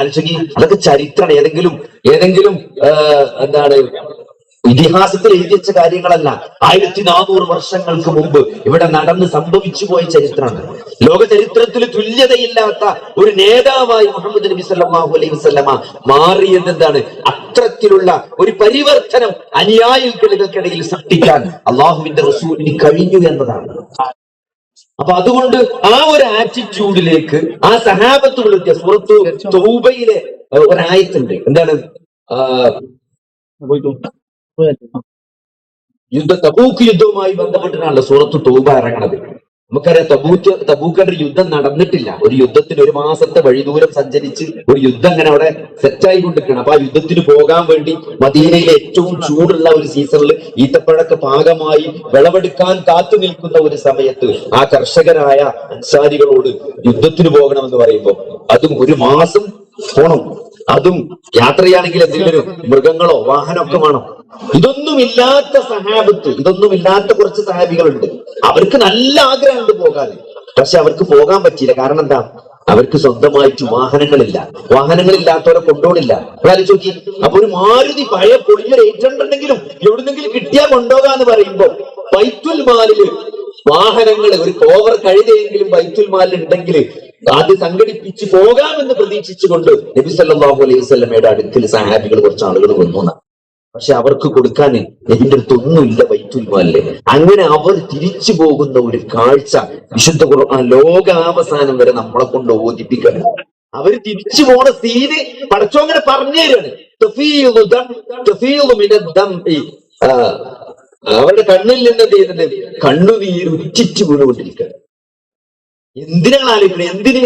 ആലോചിക്കി, അതൊക്കെ ചരിത്രമാണ്. ഏതെങ്കിലും എന്താണ് ഇതിഹാസത്തിൽ എഴുതി വെച്ച കാര്യങ്ങളല്ല. 1400 വർഷങ്ങൾക്ക് മുമ്പ് ഇവിടെ നടന്ന് സംഭവിച്ചു പോയ ചരിത്രമാണ്. ലോക ചരിത്രത്തിൽ തുല്യതയില്ലാത്ത ഒരു നേതാവായി മുഹമ്മദ് നബി സല്ലല്ലാഹു അലൈഹി വസല്ലമ മാറിയത് എന്താണ്? അത്തരത്തിലുള്ള ഒരു പരിവർത്തനം അനുയായികൾക്കിടയിൽ സൃഷ്ടിക്കാൻ അള്ളാഹുവിന്റെ റസൂലിന് കഴിഞ്ഞു എന്നതാണ്. അപ്പൊ അതുകൊണ്ട് ആ ഒരു ആറ്റിറ്റ്യൂഡിലേക്ക് ആ സഹാബത്തുകൾ എത്തിയ സൂറത്തു തൗബയിലെ ഒരായത്തുണ്ട്. എന്താണ്? തബൂക്ക് യുദ്ധവുമായി ബന്ധപ്പെട്ടിട്ടാണല്ലോ സൂറത്തു തൗബ ഇറങ്ങണത്. നമുക്കറിയാം, തബൂക്കിന്റെ യുദ്ധം നടന്നിട്ടില്ല. ഒരു യുദ്ധത്തിന് 1 മാസത്തെ വഴിദൂരം സഞ്ചരിച്ച് ഒരു യുദ്ധം അങ്ങനെ അവിടെ സെറ്റായി കൊണ്ടിരിക്കണം. അപ്പൊ ആ യുദ്ധത്തിന് പോകാൻ വേണ്ടി മദീനയിലെ ഏറ്റവും ചൂടുള്ള ഒരു സീസണിൽ ഈത്തപ്പഴൊക്കെ പാകമായി വിളവെടുക്കാൻ കാത്തു നിൽക്കുന്ന ഒരു സമയത്ത് ആ കർഷകരായ അൻസാരികളോട് യുദ്ധത്തിന് പോകണമെന്ന് പറയുമ്പോൾ അതും 1 മാസം പോണം, അതും യാത്രയാണെങ്കിൽ എന്തെങ്കിലും മൃഗങ്ങളോ വാഹനമൊക്കെ വേണം. ഇതൊന്നുമില്ലാത്ത സഹാബത്ത്, ഇതൊന്നുമില്ലാത്ത കുറച്ച് സഹാബികളുണ്ട്. അവർക്ക് നല്ല ആഗ്രഹമുണ്ട് പോകാൻ, പക്ഷെ അവർക്ക് പോകാൻ പറ്റിയില്ല. കാരണം എന്താ? അവർക്ക് സ്വന്തമായിട്ട് വാഹനങ്ങളില്ലാത്തവരെ കൊണ്ടുപോണില്ല. ആലോചിച്ച് നോക്കി. അപ്പൊ ഒരു മാരുതി പഴയ പൊളിഞ്ഞ 800 ഉണ്ടെങ്കിലും എവിടുന്നെങ്കിലും കിട്ടിയാൽ കൊണ്ടുപോകാന്ന് പറയുമ്പോ ബൈത്തുൽ മാലില് വാഹനങ്ങൾ ഒരു കോവർ കഴുതയെങ്കിലും ബൈത്തുൽ മാലിൽ ഉണ്ടെങ്കിൽ അത് സംഘടിപ്പിച്ച് പോകാമെന്ന് പ്രതീക്ഷിച്ചുകൊണ്ട് നബി സല്ലല്ലാഹു അലൈഹി വസല്ലമയുടെ അടുക്കൽ സഹാബികൾ കുറച്ച് ആളുകൾ വന്നു. പക്ഷെ അവർക്ക് കൊടുക്കാൻ നബിന്റെ അടുത്തൊന്നുമില്ല ബൈത്തുൽ മാലില്. അങ്ങനെ അവർ തിരിച്ചു പോകുന്ന ഒരു കാഴ്ച വിശുദ്ധ ഖുർആൻ ലോകാവസാനം വരെ നമ്മളെ കൊണ്ട് ഓദിപ്പിക്കണം. അവർ തിരിച്ചു പോണ സീന് പടച്ചോ അങ്ങനെ പറഞ്ഞു തരാണ്. അവരുടെ കണ്ണിൽ നിന്ന് എന്ത് ചെയ്യുന്നത്? കണ്ണുനീർ ഉറ്റിച്ചു വീണുകൊണ്ടിരിക്കുകയാണ്. എന്തിനാണ് ആലോചിക്കുന്നത്? എന്തിന്?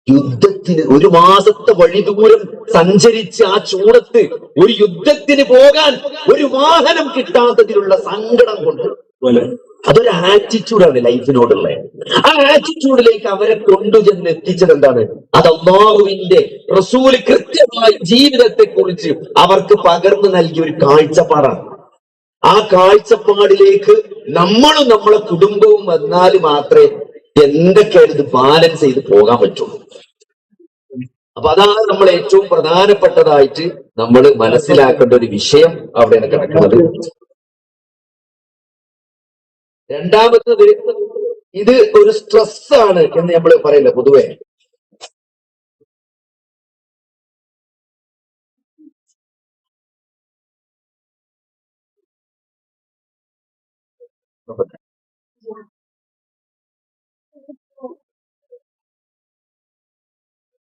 യുദ്ധത്തിന് 1 മാസത്തെ വഴിദൂരം സഞ്ചരിച്ച് ആ ചൂടത്ത് ഒരു യുദ്ധത്തിന് പോകാൻ ഒരു വാഹനം കിട്ടാത്തതിലുള്ള സങ്കടം കൊണ്ട്. അതൊരു ആറ്റിറ്റ്യൂഡാണ് ലൈഫിനോടുള്ള. ആ ആറ്റിറ്റ്യൂഡിലേക്ക് അവരെ കൊണ്ടുചെന്ന് എത്തിച്ചത് എന്താണ്? അത് അല്ലാഹുവിന്റെ റസൂല് കൃത്യമായി ജീവിതത്തെ കുറിച്ച് അവർക്ക് പകർന്നു നൽകിയ ഒരു കാഴ്ചപ്പാടാണ്. ആ കാഴ്ചപ്പാടിലേക്ക് നമ്മളും നമ്മളെ കുടുംബവും വന്നാൽ മാത്രമേ എന്തൊക്കെയാണ് ഇത് ബാലൻസ് ചെയ്ത് പോകാൻ പറ്റുള്ളൂ. അപ്പൊ അതാണ് നമ്മൾ ഏറ്റവും പ്രധാനപ്പെട്ടതായിട്ട് നമ്മൾ മനസ്സിലാക്കേണ്ട ഒരു വിഷയം അവിടെയാണ് കിടക്കുന്നത്. രണ്ടാമത്തത്, ഇത് ഒരു സ്ട്രെസ് ആണ് എന്ന് നമ്മൾ പറയില്ല പൊതുവെ.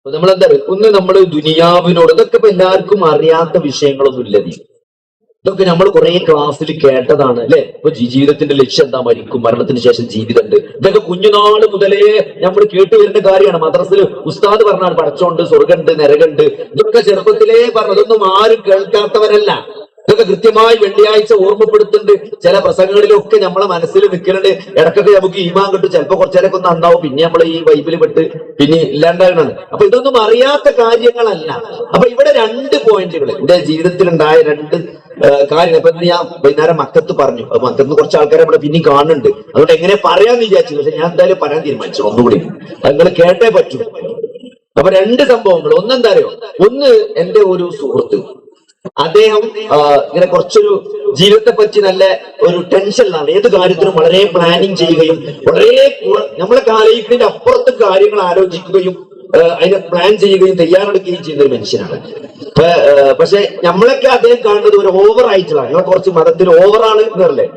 നമ്മളെന്താ ഒന്ന് നമ്മൾ ദുനിയാവിനോട്, ഇതൊക്കെ ഇപ്പൊ എല്ലാവർക്കും അറിയാത്ത വിഷയങ്ങളൊന്നും ഇല്ല. ഇതൊക്കെ നമ്മൾ കുറെ ക്ലാസ്സിൽ കേട്ടതാണ് അല്ലെ. ഇപ്പൊ ജീവിതത്തിന്റെ ലക്ഷ്യം എന്താ? മരിക്കും, മരണത്തിന് ശേഷം ജീവിതമുണ്ട്. ഇതൊക്കെ കുഞ്ഞുനാള് മുതലേ നമ്മൾ കേട്ട് വരുന്ന കാര്യമാണ്. മദ്രസിൽ ഉസ്താദ് പറഞ്ഞാൽ പടച്ചോണ്ട്, സ്വർഗമുണ്ട്, നരകമുണ്ട്. ഇതൊക്കെ ചെറുപ്പത്തിലേ പറഞ്ഞതൊന്നും ആരും കേൾക്കാത്തവരല്ല. ഇതൊക്കെ കൃത്യമായി വെള്ളിയാഴ്ച ഓർമ്മപ്പെടുത്തുന്നുണ്ട്. ചില പ്രസംഗങ്ങളിലൊക്കെ നമ്മളെ മനസ്സിൽ നിൽക്കുന്നുണ്ട്. ഇടക്കൊക്കെ നമുക്ക് ഈമാൻ കിട്ടും, ചിലപ്പോ കുറച്ചേരൊക്കെ ഒന്ന് നന്നാവും, പിന്നെ നമ്മൾ ഈ ബൈബിൾ പെട്ട് പിന്നെ ഇല്ലാണ്ടാകണം. അപ്പൊ ഇതൊന്നും അറിയാത്ത കാര്യങ്ങളല്ല. അപ്പൊ ഇവിടെ 2 പോയിന്റുകൾ എന്റെ ജീവിതത്തിലുണ്ടായ 2 കാര്യങ്ങൾ. ഇപ്പൊ ഞാൻ വൈകുന്നേരം മക്കത്ത് പറഞ്ഞു. മക്കത്ത് കുറച്ച് ആൾക്കാരെ നമ്മളെ പിന്നെയും കാണുന്നുണ്ട്. അതുകൊണ്ട് എങ്ങനെ പറയാന്ന് വിചാരിച്ചു, പക്ഷെ ഞാൻ എന്തായാലും പറയാൻ തീരുമാനിച്ചു. ഒന്നുകൂടി നിങ്ങൾ കേട്ടേ പറ്റൂ. അപ്പൊ 2 സംഭവങ്ങൾ. ഒന്നെന്താ അറിയോ? ഒന്ന്, എന്റെ ഒരു സുഹൃത്ത്, അദ്ദേഹം ഇങ്ങനെ കുറച്ചൊരു ജീവിതത്തെ പറ്റി നല്ല ഒരു ടെൻഷനിലാണ്. ഏത് കാര്യത്തിനും വളരെ പ്ലാനിങ് ചെയ്യുകയും വളരെ നമ്മളെ കാലയിക്കിന്റെ അപ്പുറത്ത് കാര്യങ്ങൾ ആലോചിക്കുകയും അതിനെ പ്ലാൻ ചെയ്യുകയും തയ്യാറെടുക്കുകയും ചെയ്യുന്ന ഒരു മനുഷ്യനാണ്. പക്ഷെ നമ്മളൊക്കെ അദ്ദേഹം കാണുന്നത് ഒരു ഓവർ ആയിട്ടുള്ള, ഞങ്ങളെ കുറച്ച് മതത്തിൽ ഓവറാണ് എന്ന് പറയല്ലേ,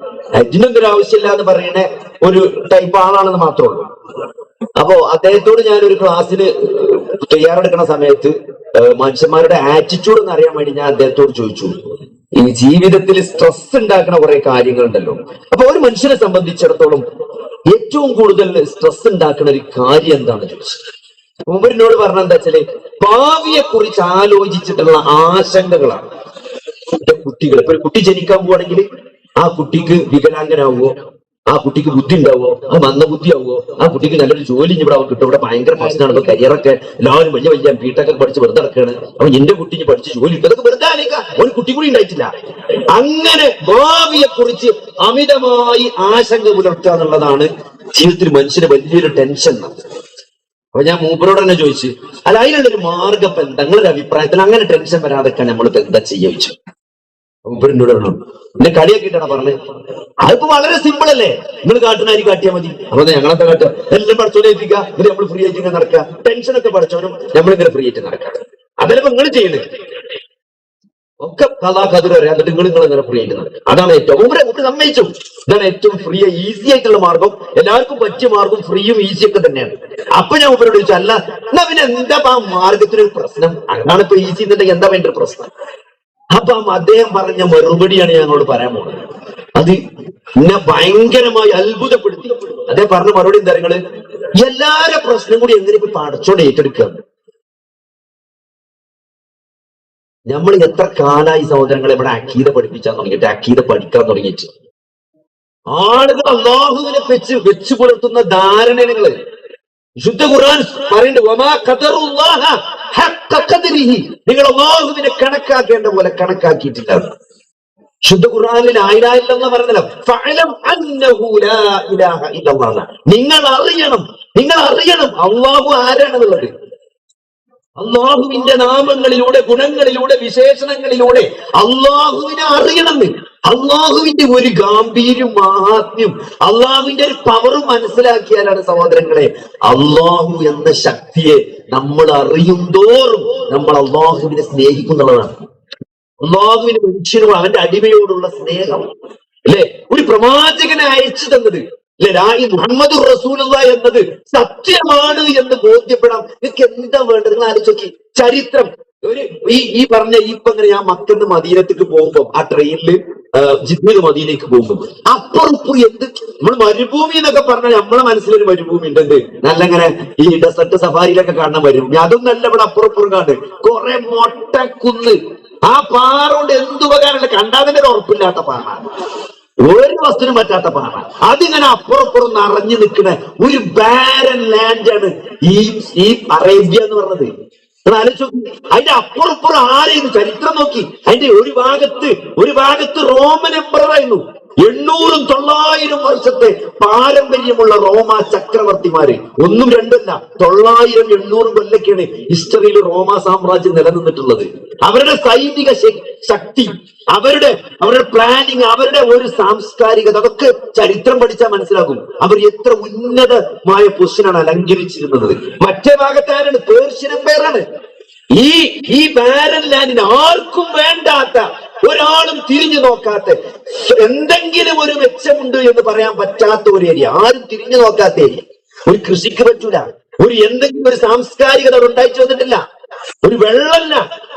ഇതിനൊന്നും ഒരു ആവശ്യമില്ല എന്ന് പറയുന്ന ഒരു ടൈപ്പ് ആളാണെന്ന് മാത്രമേ ഉള്ളൂ. അപ്പോ അദ്ദേഹത്തോട് ഞാൻ ഒരു ക്ലാസ്സിന് തയ്യാറെടുക്കുന്ന സമയത്ത് മനുഷ്യന്മാരുടെ ആറ്റിറ്റ്യൂഡ് എന്ന് അറിയാൻ വേണ്ടി ഞാൻ അദ്ദേഹത്തോട് ചോദിച്ചു, ഈ ജീവിതത്തിൽ സ്ട്രെസ് ഉണ്ടാക്കുന്ന കുറെ കാര്യങ്ങളുണ്ടല്ലോ, അപ്പൊ ഒരു മനുഷ്യനെ സംബന്ധിച്ചിടത്തോളം ഏറ്റവും കൂടുതൽ സ്ട്രെസ് ഉണ്ടാക്കുന്ന ഒരു കാര്യം എന്താണെന്ന് ചോദിച്ചു. മൂപ്പരിനോട് പറഞ്ഞ എന്താ വെച്ചാല്, ഭാവിയെ കുറിച്ച് ആലോചിച്ചിട്ടുള്ള ആശങ്കകളാണ്. കുട്ടികൾ ഇപ്പൊ ഒരു കുട്ടി ജനിക്കാൻ പോവാണെങ്കിൽ ആ കുട്ടിക്ക് വികലാംഗനാവുമോ, ആ കുട്ടിക്ക് ബുദ്ധി ഉണ്ടാവോ, ആ മന്ദബുദ്ധി ആവുമോ, ആ കുട്ടിക്ക് നല്ലൊരു ജോലി ഇവിടെ കിട്ടും. ഇവിടെ ഭയങ്കര പ്രശ്നമാണ്, ഇപ്പൊ കരിയറൊക്കെ എല്ലാവരും വലിയ വലിയ ബിടെക് ഒക്കെ പഠിച്ച് വെറുതെ നടക്കുകയാണ്. അപ്പൊ എന്റെ കുട്ടിക്ക് പഠിച്ച് ജോലി കിട്ടും, അതൊക്കെ വെറുതെ ആലോചിക്കാം, ഒരു കുട്ടി കൂടി ഉണ്ടായിട്ടില്ല. അങ്ങനെ ഭാവിയെ കുറിച്ച് അമിതമായി ആശങ്ക പുലർത്തുക എന്നുള്ളതാണ് ജീവിതത്തിൽ മനുഷ്യന് വലിയൊരു ടെൻഷൻ. അപ്പൊ ഞാൻ മൂപ്പരോട് തന്നെ ചോദിച്ചു, അല്ല അതിനുള്ളൊരു മാർഗം ഇപ്പൊ എന്താ നിങ്ങളൊരു അഭിപ്രായത്തിൽ, അങ്ങനെ ടെൻഷൻ വരാതൊക്കെ നമ്മളിപ്പോ എന്താ ചെയ്യാ ചോദിച്ചു. മൂപ്പരിനോട് എന്നെ കളിയാക്കിയിട്ടാണ് പറഞ്ഞത്, അതിപ്പോ വളരെ സിമ്പിൾ അല്ലേ, നിങ്ങൾ കാട്ടുനാരി കാട്ടിയാൽ മതി. അപ്പൊ ഞങ്ങളത്തെ കാട്ടുക, എല്ലാം പഠിച്ചോനെ ഏൽപ്പിക്കുക, ഇങ്ങനെ നമ്മൾ ഫ്രീ ആയിട്ട് ഇങ്ങനെ നടക്കുക, ടെൻഷനൊക്കെ പഠിച്ചവനും നമ്മളിങ്ങനെ ഫ്രീ ആയിട്ട് നടക്കുക. അതല്ലപ്പോ നിങ്ങൾ ചെയ്യുന്നത് ഒക്കെ കഥാകഥ പറയാം, എന്നിട്ട് നിങ്ങൾ ഇങ്ങനെ ഫ്രീ ആയിട്ട് നടക്കുക. അതാണ് ഏറ്റവും സമ്മതിച്ചു, ഇതാണ് ഏറ്റവും ഫ്രീ ഈസി ആയിട്ടുള്ള മാർഗം, എല്ലാവർക്കും പറ്റിയ മാർഗം, ഫ്രീയും ഈസി ഒക്കെ തന്നെയാണ്. അപ്പൊ ഞാൻ ഉപരോട് ചോദിച്ചു, അല്ല എന്നാ പിന്നെ എന്താ ആ മാർഗത്തിനൊരു പ്രശ്നം, അതാണ് ഇപ്പൊ ഈസി എന്നുണ്ടെങ്കിൽ എന്താ വേണ്ട ഒരു പ്രശ്നം. അപ്പൊ അദ്ദേഹം പറഞ്ഞ മറുപടിയാണ് ഞങ്ങളോട് പറയാൻ പോകുന്നത്. അത് എന്നെ ഭയങ്കരമായി അത്ഭുതപ്പെടുത്തി. അദ്ദേഹം പറഞ്ഞ മറുപടി എന്താ, നിങ്ങള് എല്ലാരെ പ്രശ്നം കൂടി എങ്ങനെ ഇപ്പൊ പടച്ചോണ്ട് ഏറ്റെടുക്കുക. നമ്മൾ എത്ര കാലായി സഹോദരങ്ങളെ ഇവിടെ അക്കീദ പഠിപ്പിച്ചാൻ തുടങ്ങിയിട്ട്, അക്കീദ പഠിക്കാൻ തുടങ്ങിയിട്ട് ആളുകൾ അല്ലാഹുവിനെ വെച്ച് പുലർത്തുന്ന ധാരണകള് വിശുദ്ധ ഖുർആൻ പറയുന്നുണ്ട്, നിങ്ങൾ അല്ലാഹുവിനെ കണക്കാക്കേണ്ട പോലെ കണക്കാക്കിയിട്ടില്ല. ശുദ്ധ ഖുർആനിൽ ലാ ഇലാഹ ഇല്ലല്ലാഹ് പറഞ്ഞല്ലോ, ഫഅലം അന്നഹു ലാ ഇലാഹ ഇല്ലല്ലാഹ്. നിങ്ങൾ അറിയണം അല്ലാഹു ആരാണെന്നുള്ളത്. അള്ളാഹുവിന്റെ നാമങ്ങളിലൂടെ, ഗുണങ്ങളിലൂടെ, വിശേഷണങ്ങളിലൂടെ അള്ളാഹുവിനെ അറിയണമെന്ന്. അള്ളാഹുവിന്റെ ഒരു ഗാംഭീര്യം, മഹാത്മ്യം, അള്ളാഹുവിന്റെ ഒരു പവർ മനസ്സിലാക്കിയാലാണ് സഹോദരങ്ങളെ അള്ളാഹു എന്ന ശക്തിയെ നമ്മൾ അറിയുന്തോറും നമ്മൾ അള്ളാഹുവിനെ സ്നേഹിക്കുന്നുള്ളതാണ്. അള്ളാഹുവിന് മനുഷ്യനോട് അവന്റെ അടിമയോടുള്ള സ്നേഹം അല്ലെ ഒരു പ്രവാചകനെ അയച്ചു തന്നത്, മുഹമ്മദ് റസൂലുള്ളാഹി എന്നത് സത്യമാണ് എന്ന് ബോധ്യപ്പെടാം. നിങ്ങൾക്ക് എന്താ വേണ്ടത്? നിങ്ങൾ ആലോചിച്ച് ചരിത്രം. ഈ പറഞ്ഞ ഇങ്ങനെ ഞാൻ മക്കന്ന് മദീനത്തേക്ക് പോകുമ്പോ ആ ട്രെയിനിൽ ജിദ്ദയിൽ മദീനയ്ക്ക് പോകുമ്പോൾ അപ്പുറപ്പുറം എന്ത് നമ്മൾ മരുഭൂമി എന്നൊക്കെ പറഞ്ഞാൽ നമ്മളെ മനസ്സിലൊരു മരുഭൂമി ഉണ്ട്, നല്ല ഇങ്ങനെ ഈ ഡെസർട്ട് സഫാരിയിലൊക്കെ കാണുന്ന മരുഭൂമി. അതൊന്നല്ല ഇവിടെ അപ്പുറപ്പുറം കാണുന്നത്, കുറെ മൊട്ടക്കുന്ന്. ആ പാറ കൊണ്ട് എന്തുപകാരമില്ല, കണ്ടാതിന്റെ ഒരു ഉറപ്പില്ലാത്ത പാറ, ഒരു വസ്തുവിനും പറ്റാത്ത പാറ. അതിങ്ങനെ അപ്പുറപ്പുറം നിറഞ്ഞു നിൽക്കുന്ന ഒരു ബാരൻ ലാൻഡാണ് ഈ അറേബ്യ എന്ന് പറഞ്ഞത്. ആലോചിച്ചു, അതിന്റെ അപ്പുറപ്പുറം ആരെയും ചരിത്രം നോക്കി. അതിന്റെ ഒരു ഭാഗത്ത് റോമൻ എംപററായിരുന്നു. 800-900 വർഷത്തെ പാരമ്പര്യമുള്ള റോമ ചക്രവർത്തിമാര്, ഒന്നും രണ്ടല്ല, 900-800 കൊല്ലൊക്കെയാണ് ഹിസ്റ്ററിയിൽ റോമ സാമ്രാജ്യം നിലനിന്നിട്ടുള്ളത്. അവരുടെ സൈനിക ശക്തി, അവരുടെ പ്ലാനിങ്, അവരുടെ ഒരു സാംസ്കാരികത, അതൊക്കെ ചരിത്രം പഠിച്ചാൽ മനസ്സിലാകും അവർ എത്ര ഉന്നതമായ പൊസിഷനാണ് അലങ്കരിച്ചിരുന്നത്. മറ്റേ ഭാഗത്താരാണ്? പേർഷ്യൻ എംപയറാണ്. ഈ ബാരൻ ലാൻഡിന് ആർക്കും വേണ്ടാത്ത, ഒരാളും തിരിഞ്ഞു നോക്കാത്ത, എന്തെങ്കിലും ഒരു മെച്ചമുണ്ട് എന്ന് പറയാൻ പറ്റാത്ത ഒരു ഏരിയ, ആരും തിരിഞ്ഞു നോക്കാത്ത ഏരിയ. ഒരു കൃഷിക്ക് പറ്റൂല, എന്തെങ്കിലും ഒരു സാംസ്കാരികത ഉണ്ടായിച്ചു വന്നിട്ടില്ല. ഒരു വെള്ളമല്ല,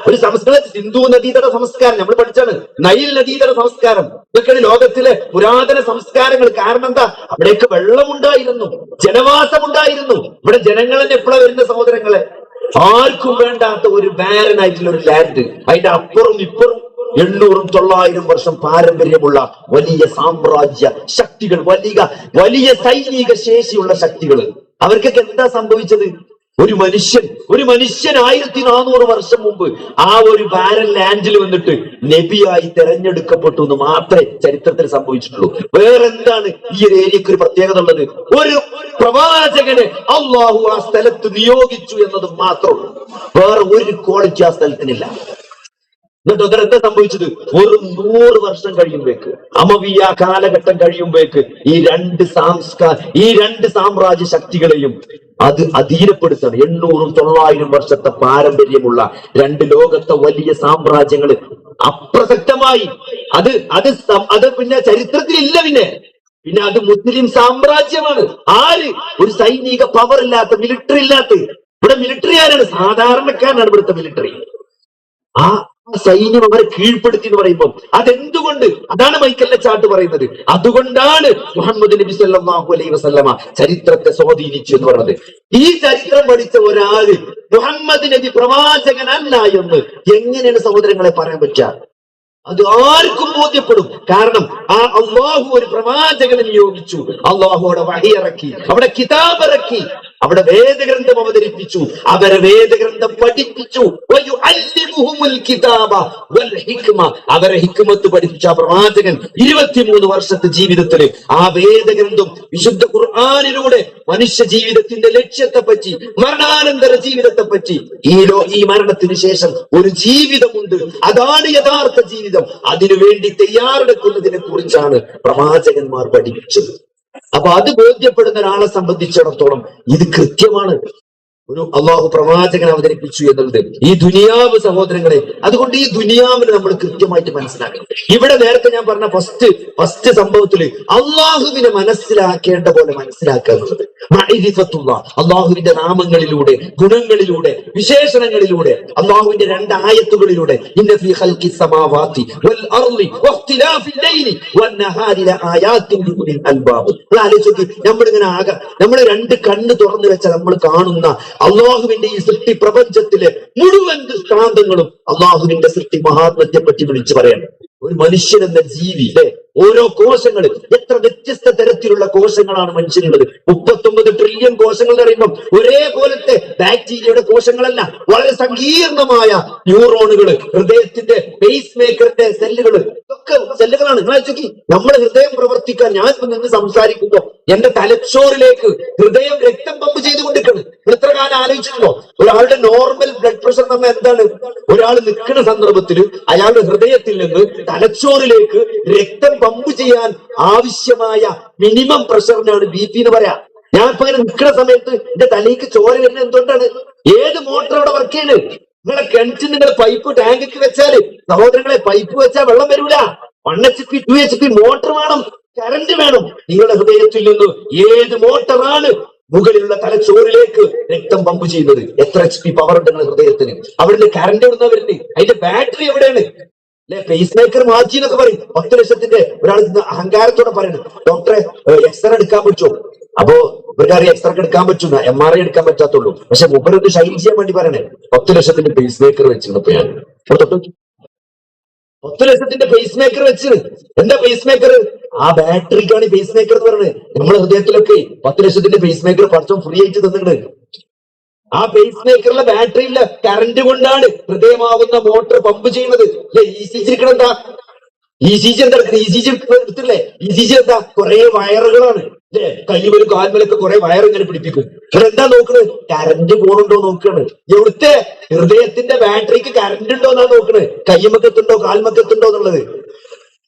ഒരു സംസ്കാരം, സിന്ധു നദീതട സംസ്കാരം നമ്മൾ പഠിച്ചാണ്, നൈൽ നദീതട സംസ്കാരം, ഇതൊക്കെയാണ് ലോകത്തിലെ പുരാതന സംസ്കാരങ്ങൾ. കാരണം എന്താ? അവിടേക്ക് വെള്ളമുണ്ടായിരുന്നു, ജനവാസമുണ്ടായിരുന്നു. ഇവിടെ ജനങ്ങൾ തന്നെ എപ്പോഴാണ് വരുന്ന സഹോദരങ്ങളെ? ആർക്കും വേണ്ടാത്ത ഒരു ബാരനായിട്ടുള്ള ഒരു ലാൻഡ്, അതിന്റെ അപ്പുറം ഇപ്പുറം 800-900 വർഷം പാരമ്പര്യമുള്ള വലിയ സാമ്രാജ്യ ശക്തികൾ, വലിയ സൈനിക ശേഷിയുള്ള ശക്തികൾ. അവർക്കൊക്കെ എന്താ സംഭവിച്ചത്? ഒരു മനുഷ്യൻ 1400 വർഷം മുമ്പ് ആ ഒരു ബാരൻ ലാൻഡിൽ വന്നിട്ട് നബിയായി തെരഞ്ഞെടുക്കപ്പെട്ടു എന്ന് മാത്രമേ ചരിത്രത്തിൽ സംഭവിച്ചിട്ടുള്ളൂ. വേറെന്താണ് ഈ ഒരു ഏരിയക്ക് ഒരു പ്രത്യേകത ഉള്ളത്? ഒരു പ്രവാചകനെ അള്ളാഹു ആ സ്ഥലത്ത് നിയോഗിച്ചു എന്നത് മാത്രമേ. വേറെ ഒരു ക്വാളിറ്റി ആ സ്ഥലത്തിനില്ല. എന്നിട്ട് അതിനെന്താ സംഭവിച്ചത്? ഒരു 100 വർഷം കഴിയുമ്പോഴേക്ക്, അമവിയ കാലഘട്ടം കഴിയുമ്പോഴേക്ക് ഈ രണ്ട് സാമ്രാജ്യ ശക്തികളെയും അത് അധീനപ്പെടുത്താണ്. 800-900 വർഷത്തെ പാരമ്പര്യമുള്ള രണ്ട് ലോകത്തെ വലിയ സാമ്രാജ്യങ്ങൾ അപ്രസക്തമായി അത് പിന്നെ ചരിത്രത്തിലില്ല. പിന്നെ അത് മുസ്ലിം സാമ്രാജ്യമാണ്. ആര്? ഒരു സൈനിക പവർ ഇല്ലാത്ത, മിലിറ്ററി ഇല്ലാത്ത. ഇവിടെ മിലിറ്ററി ആരാണ്? സാധാരണക്കാരനാണ് ഇവിടുത്തെ മിലിറ്ററി. ആ സൈന്യം അവരെ കീഴ്പ്പെടുത്തി എന്ന് പറയുമ്പോൾ അതെന്തുകൊണ്ട്? അതാണ് മൈക്കലിന്റെ ചാട്ട് പറയുന്നത്. അതുകൊണ്ടാണ് മുഹമ്മദ് നബി സല്ലല്ലാഹു അലൈഹി വസല്ലമ ചരിത്രത്തെ സ്വാധീനിച്ചു എന്ന് പറയുന്നത്. ഈ ചരിത്രം പഠിച്ച ഒരാള് മുഹമ്മദ് നബി പ്രവാചകനല്ല എന്ന് എങ്ങനെയാണ് സഹോദരങ്ങളെ പറയാൻ പറ്റുക? അത് ആർക്കും ബോധ്യപ്പെടും. കാരണം ആ അള്ളാഹു ഒരു പ്രവാചകനെ നിയോഗിച്ചു, അള്ളാഹു അവിടെ വഹി ഇറക്കി, അവിടെ കിതാബ് ഇറക്കി, അവിടെ വേദഗ്രന്ഥം അവതരിപ്പിച്ചു, അവരെ വേദഗ്രന്ഥം പഠിപ്പിച്ചു. അവരെ ഹിക്മത്ത് പഠിപ്പിച്ച ആ പ്രവാചകൻ 23 വർഷത്തെ ജീവിതത്തിൽ ആ വേദഗ്രന്ഥം വിശുദ്ധ ഖുർആനിലൂടെ മനുഷ്യ ജീവിതത്തിന്റെ ലക്ഷ്യത്തെ പറ്റി, മരണാനന്തര ജീവിതത്തെ പറ്റി, ഈ മരണത്തിന് ശേഷം ഒരു ജീവിതമുണ്ട്, അതാണ് യഥാർത്ഥ ജീവിതം, അതിനുവേണ്ടി തയ്യാറെടുക്കുന്നതിനെ കുറിച്ചാണ് പ്രവാചകന്മാർ പഠിപ്പിച്ചത്. അപ്പൊ അത് ബോധ്യപ്പെടുന്ന ഒരാളെ സംബന്ധിച്ചിടത്തോളം ഇത് കൃത്യമാണ്. ഒരു അള്ളാഹു പ്രവാചകൻ അവതരിപ്പിച്ചു എന്നുള്ളത് ഈ ദുനിയാവ് സഹോദരങ്ങളെ. അതുകൊണ്ട് ഈ ദുനിയാവിനെ നമ്മൾ കൃത്യമായിട്ട് മനസ്സിലാക്കണം. ഇവിടെ നേരത്തെ ഞാൻ പറഞ്ഞ ഫസ്റ്റ് സംഭവത്തില് അള്ളാഹുവിനെ മനസ്സിലാക്കേണ്ട പോലെ മനസ്സിലാക്കുക എന്നുള്ളത്. അള്ളാഹുവിന്റെ നാമങ്ങളിലൂടെ, ഗുണങ്ങളിലൂടെ, വിശേഷണങ്ങളിലൂടെ, അള്ളാഹുവിന്റെ 2 ആയത്തുകളിലൂടെ ഇന്ന ഫീ ഖൽഖി സമാവാതി വൽ അർളി വഖ്തിലാഫിൽ ലൈലി വന്നഹാരി ലആയാതിൻ ലിഉലിൽ അൽബാബ്. ആലോചിച്ച് നമ്മൾ 2 കണ്ണ് തുറന്നു വെച്ചാൽ നമ്മൾ കാണുന്ന അള്ളാഹുവിന്റെ ഈ സൃഷ്ടി പ്രപഞ്ചത്തിലെ മുഴുവൻ ദൃഷ്ടാന്തങ്ങളും അള്ളാഹുവിന്റെ സൃഷ്ടി മഹാത്മ്യത്തെ പറ്റി വിളിച്ചു പറയണം. ഒരു മനുഷ്യൻ എന്ന ജീവി, ഓരോ കോശങ്ങൾ, എത്ര വ്യത്യസ്ത തരത്തിലുള്ള കോശങ്ങളാണ് മനുഷ്യനുള്ളത്. 39 ട്രില്യൺ കോശങ്ങൾ എന്ന് പറയുമ്പോൾ ഒരേപോലത്തെ ബാക്ടീരിയയുടെ കോശങ്ങളല്ല, വളരെ സങ്കീർണമായ ന്യൂറോണുകള്, ഹൃദയത്തിന്റെ പേസ് മേക്കറിന്റെ സെല്ലുകള്, ഇതൊക്കെ സെല്ലുകളാണ്. നമ്മുടെ ഹൃദയം പ്രവർത്തിക്കാൻ ഞാൻ നിന്ന് സംസാരിക്കുമ്പോ എന്റെ തലച്ചോറിലേക്ക് ഹൃദയം രക്തം പമ്പ് ചെയ്തുകൊണ്ടിരിക്കണം. എത്ര കാലം ആലോചിച്ചിട്ടുണ്ടോ? ഒരാളുടെ നോർമൽ ബ്ലഡ് പ്രഷർ എന്ന് പറഞ്ഞാൽ എന്താണ്? ഒരാൾ നിൽക്കുന്ന സന്ദർഭത്തിൽ അയാളുടെ ഹൃദയത്തിൽ നിന്ന് തലച്ചോറിലേക്ക് രക്തം പമ്പ് ചെയ്യാൻ ആവശ്യമായ മിനിമം പ്രഷറിനാണ് BP എന്ന് പറയാ. ഞാൻ ഇപ്പൊ ഇങ്ങനെ നിൽക്കുന്ന സമയത്ത് എന്റെ തലയ്ക്ക് ചോര വരുന്നത് എന്തുകൊണ്ടാണ്? ഏത് മോട്ടർ അവിടെ വർക്ക് ചെയ്യുന്നത്? നിങ്ങളെ കിണറ്റിൽ നിങ്ങൾ പൈപ്പ് ടാങ്കിക്ക് വെച്ചാല് സഹോദരങ്ങളെ, പൈപ്പ് വെച്ചാൽ വെള്ളം വരൂല. 1 HP 2 HP മോട്ടർ വേണം, കറണ്ട് വേണം. നിങ്ങളുടെ ഹൃദയത്തിൽ നിന്ന് ഏത് മോട്ടറാണ് മുകളിലുള്ള തലച്ചോറിലേക്ക് രക്തം പമ്പ് ചെയ്യുന്നത്? എത്ര HP പവർ ഉണ്ട് നിങ്ങളുടെ ഹൃദയത്തിന്? അവിടുന്ന് കറണ്ട് എവിടുന്ന വരുന്നത്? അതിന്റെ ബാറ്ററി എവിടെയാണ്? പേസ് മേക്കർ മാറ്റി എന്നൊക്കെ പറയും. 10 ലക്ഷത്തിന്റെ ഒരാൾ അഹങ്കാരത്തോടെ പറയുന്നത്, ഡോക്ടറെ എക്സ്റേ എടുക്കാൻ പറ്റുമോ? അപ്പോ ഇവർക്കറിയാം എക്സ്റേ എടുക്കാൻ പറ്റുന്ന, MRI എടുക്കാൻ പറ്റാത്തുള്ളൂ. പക്ഷെ മുമ്പ് ഷൈൻ ചെയ്യാൻ വേണ്ടി പറയണേ 10 ലക്ഷത്തിന്റെ പേസ് മേക്കർ വെച്ചിരുന്നപ്പോ ഞാൻ 10 ലക്ഷത്തിന്റെ പേസ് മേക്കർ വെച്ച്. എന്താ പേസ് മേക്കർ? ആ ബാറ്ററിക്കാണ് പേസ് മേക്കർ എന്ന് പറയുന്നത്. നമ്മുടെ ഹൃദയത്തിലൊക്കെ 10 ലക്ഷത്തിന്റെ പേസ് മേക്കർ പഠിച്ചോ ഫ്രീ ആയിട്ട് തന്നിട്ടുണ്ട്. ആ പേസ് മേക്കറിലെ ബാറ്ററിയിലെ കറണ്ട് കൊണ്ടാണ് ഹൃദയമാവുന്ന മോട്ടോർ പമ്പ് ചെയ്യുന്നത്. ECG എടുക്കണം. എന്താ ECG? എന്താ ECG എടുത്തില്ലേ? ECG എന്താ? കുറെ വയറുകളാണ് അല്ലെ? കൈമലും കാൽമലൊക്കെ കുറെ വയർ ഇങ്ങനെ പിടിപ്പിക്കും. എന്താ നോക്കണത്? കറണ്ട് പോണുണ്ടോ നോക്കാണ്. എവിടുത്തെ ഹൃദയത്തിന്റെ ബാറ്ററിക്ക് കറണ്ട് ഉണ്ടോ എന്നാ നോക്കണത്. കൈമക്കത്തുണ്ടോ കാൽമക്കത്തുണ്ടോ എന്നുള്ളത്.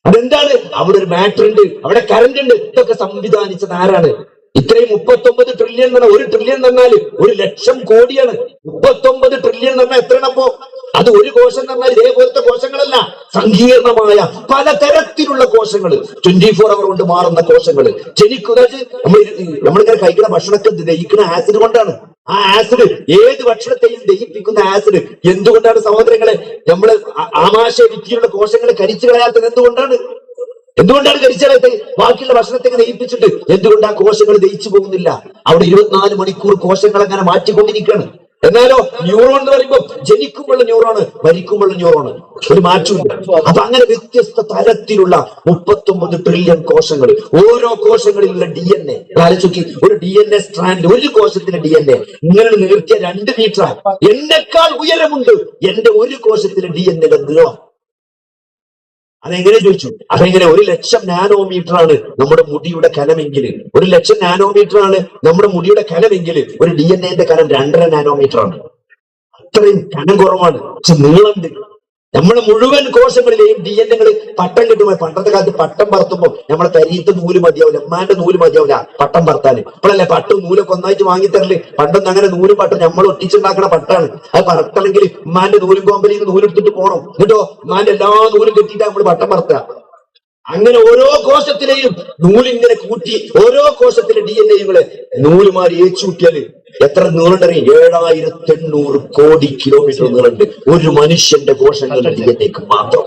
അതെന്താണ്? അവിടെ ഒരു ബാറ്ററി ഉണ്ട്, അവിടെ കറണ്ട് ഉണ്ട്. ഇതൊക്കെ സംവിധാനിച്ചത് ആരാണ്? ഇത്രയും 39 ട്രില്യൺ എന്ന് പറഞ്ഞാൽ, 1 ട്രില്യൺ എന്ന് പറഞ്ഞാൽ 1,00,000 കോടിയാണ്. 39 ട്രില്യൺ എന്ന് പറഞ്ഞാൽ എത്രയാണ്? അപ്പോ അത് ഒരു കോശം എന്ന് പറഞ്ഞാൽ ഇതേപോലത്തെ കോശങ്ങളല്ല, സങ്കീർണമായ പലതരത്തിലുള്ള കോശങ്ങൾ, 24 അവർ കൊണ്ട് മാറുന്ന കോശങ്ങൾ. ജനിക്കുന്നത് നമ്മളിങ്ങനെ കഴിക്കുന്ന ഭക്ഷണത്തെ ദഹിക്കുന്ന ആസിഡ് കൊണ്ടാണ്. ആ ആസിഡ് ഏത് ഭക്ഷണത്തെയും ദഹിപ്പിക്കുന്ന ആസിഡ്. എന്തുകൊണ്ടാണ് സഹോദരങ്ങളെ നമ്മള് ആമാശയ ഭിത്തിയിലുള്ള കോശങ്ങളെ കരിച്ചു കളയാത്തത്? എന്തുകൊണ്ടാണ് കരിച്ചത്? ബാക്കിയുള്ള ഭക്ഷണത്തേക്ക് ദഹിപ്പിച്ചിട്ട് എന്തുകൊണ്ട് ആ കോശങ്ങൾ ദഹിച്ചു പോകുന്നില്ല? അവിടെ 24 മണിക്കൂർ കോശങ്ങൾ അങ്ങനെ മാറ്റിക്കൊണ്ടിരിക്കുകയാണ്. എന്നാലോ ന്യൂറോൺ എന്ന് പറയുമ്പോൾ ജനിക്കുമ്പോഴുള്ള ന്യൂറോണ്, മരിക്കുമ്പോഴുള്ള ന്യൂറോണ്, ഒരു മാറ്റമില്ല. അപ്പൊ അങ്ങനെ വ്യത്യസ്ത തരത്തിലുള്ള 39 ട്രില്യൺ കോശങ്ങൾ. ഓരോ കോശങ്ങളിലുള്ള DNA ആലോചിക്കി. ഒരു DNA സ്ട്രാൻഡ്, ഒരു കോശത്തിന്റെ DNA ഇങ്ങനെ നീർത്തിയ 2 മീറ്റർ. എന്നെക്കാൾ ഉയരമുണ്ട് എന്റെ ഒരു കോശത്തിന്റെ DNA നീളം. അതെങ്ങനെ ചോദിച്ചു? അതെങ്ങനെ? 1,00,000 നാനോമീറ്റർ ആണ് നമ്മുടെ മുടിയുടെ കനമെങ്കിൽ, 1,00,000 നാനോമീറ്റർ ആണ് നമ്മുടെ മുടിയുടെ കനമെങ്കിൽ ഒരു DNA കനം 2.5 നാനോമീറ്റർ ആണ്. അത്രയും കനം കുറവാണ്, പക്ഷെ നീളമുണ്ട്. നമ്മളെ മുഴുവൻ കോശങ്ങളിലെയും DNA പട്ടം കിട്ടുമ്പോൾ, പണ്ടത്തെ കാലത്ത് പട്ടം പറത്തുമ്പോൾ നമ്മളെ പെരീത്തെ നൂല് മതിയാവില്ല, ഉമ്മാന്റെ നൂല് മതിയാവില്ല പട്ടം പറത്താന്. ഇപ്പോഴല്ലേ പട്ടും നൂലൊക്കെ ഒന്നായിട്ട് വാങ്ങിത്തരല്. പണ്ടൊന്നും അങ്ങനെ നൂലും പട്ടും നമ്മൾ ഒട്ടിച്ചുണ്ടാക്കണ പട്ടാണ്. അത് പറത്തണമെങ്കിൽ ഉമ്മാന്റെ നൂലും കോമ്പലിന്ന് നൂലെടുത്തിട്ട് പോകണം. എന്നിട്ടോ ഉമ്മാന്റെ എല്ലാ നൂലും കെട്ടിയിട്ടാ നമ്മൾ പട്ടം പറത്തുക. അങ്ങനെ ഓരോ കോശത്തിലെയും നൂലിങ്ങനെ കൂട്ടി, ഓരോ കോശത്തിലെ DNA നൂലുമാരി ഏച്ചൂട്ടിയാല് എത്ര നീളുണ്ടറിയും? 7800 കോടി കിലോമീറ്റർ നീളുണ്ട് ഒരു മനുഷ്യന്റെ കോശങ്ങളുടെ DNA മാത്രം.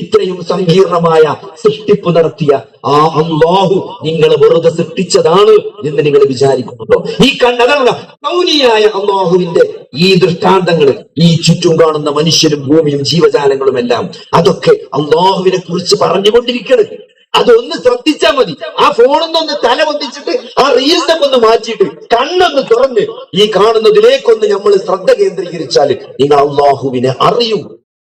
ഇത്രയും സങ്കീർണമായ സൃഷ്ടിപ്പ് നടത്തിയ ആ അല്ലാഹു നിങ്ങളെ വെറുതെ സൃഷ്ടിച്ചതാണ് എന്ന് നിങ്ങൾ വിചാരിക്കുന്നുണ്ടോ? ഈ കണ്ണതാണ് മൗനിയായ അല്ലാഹുവിന്റെ ഈ ദൃഷ്ടാന്തങ്ങൾ, ഈ ചുറ്റും കാണുന്ന മനുഷ്യരും ഭൂമിയും ജീവജാലങ്ങളും എല്ലാം, അതൊക്കെ അല്ലാഹുവിനെ കുറിച്ച് പറഞ്ഞുകൊണ്ടിരിക്കുന്നത്. അതൊന്ന് ശ്രദ്ധിച്ചാൽ മതി. ആ ഫോണൊന്നൊന്ന് തല പൊന്തിച്ചിട്ട് ആ റീൽസ് ഒന്ന് മാറ്റിയിട്ട് കണ്ണൊന്ന് തുറന്ന് ഈ കാണുന്നതിലേക്കൊന്ന് നമ്മൾ ശ്രദ്ധ കേന്ദ്രീകരിച്ചാൽ നിങ്ങൾ അല്ലാഹുവിനെ അറിയൂ.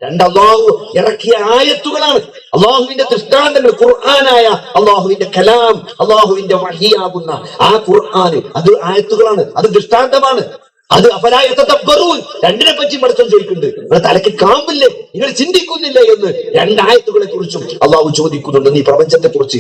അല്ലാഹു ഇറക്കിയ ആയത്തുകളാണ്, അള്ളാഹുവിന്റെ ദൃഷ്ടാന്തങ്ങൾ. ഖുർആനായ അള്ളാഹുവിന്റെ കലാം, അള്ളാഹുവിന്റെ വഹിയാകുന്ന ആ ഖുർആൻ, അത് ആയത്തുകളാണ്, അത് ദൃഷ്ടാന്തമാണ്. അത് അഫലായത്തദബ്ബറൂൻ, രണ്ടിനെ പറ്റി പഠിത്തം ചോദിക്കുന്നുണ്ട്. നിങ്ങളുടെ തലയ്ക്ക് കാമ്പില്ലേ? നിങ്ങൾ ചിന്തിക്കുന്നില്ലേ എന്ന് രണ്ടായത്തുകളെ കുറിച്ചും അള്ളാഹു ചോദിക്കുന്നുണ്ട്. നീ പ്രപഞ്ചത്തെ കുറിച്ച്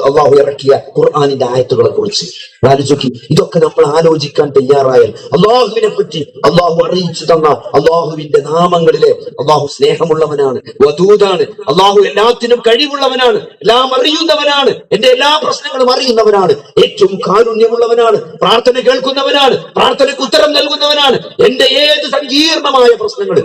അള്ളാഹു ഇറക്കിയ ഖുർആനിന്റെ ആയത്തുകളെ കുറിച്ച് ആലോചിക്കി. ഇതൊക്കെ നമ്മൾ ആലോചിക്കാൻ തയ്യാറായാൽ അള്ളാഹുവിനെ പറ്റി അള്ളാഹു അറിയിച്ചു തന്ന അള്ളാഹുവിന്റെ നാമങ്ങളിലെ അള്ളാഹു സ്നേഹമുള്ളവനാണ്, വദൂദാണ്, അള്ളാഹു എല്ലാത്തിനും കഴിവുള്ളവനാണ്, എല്ലാം അറിയുന്നവനാണ്, എന്റെ എല്ലാ പ്രശ്നങ്ങളും അറിയുന്നവനാണ്, ഏറ്റവും കാരുണ്യമുള്ളവനാണ്, പ്രാർത്ഥന കേൾക്കുന്നവനാണ്, പ്രാർത്ഥനയ്ക്ക് ഉത്തരം നൽകുന്നവനാണ്, എന്റെ ഏത് സങ്കീർണമായ പ്രശ്നങ്ങൾ.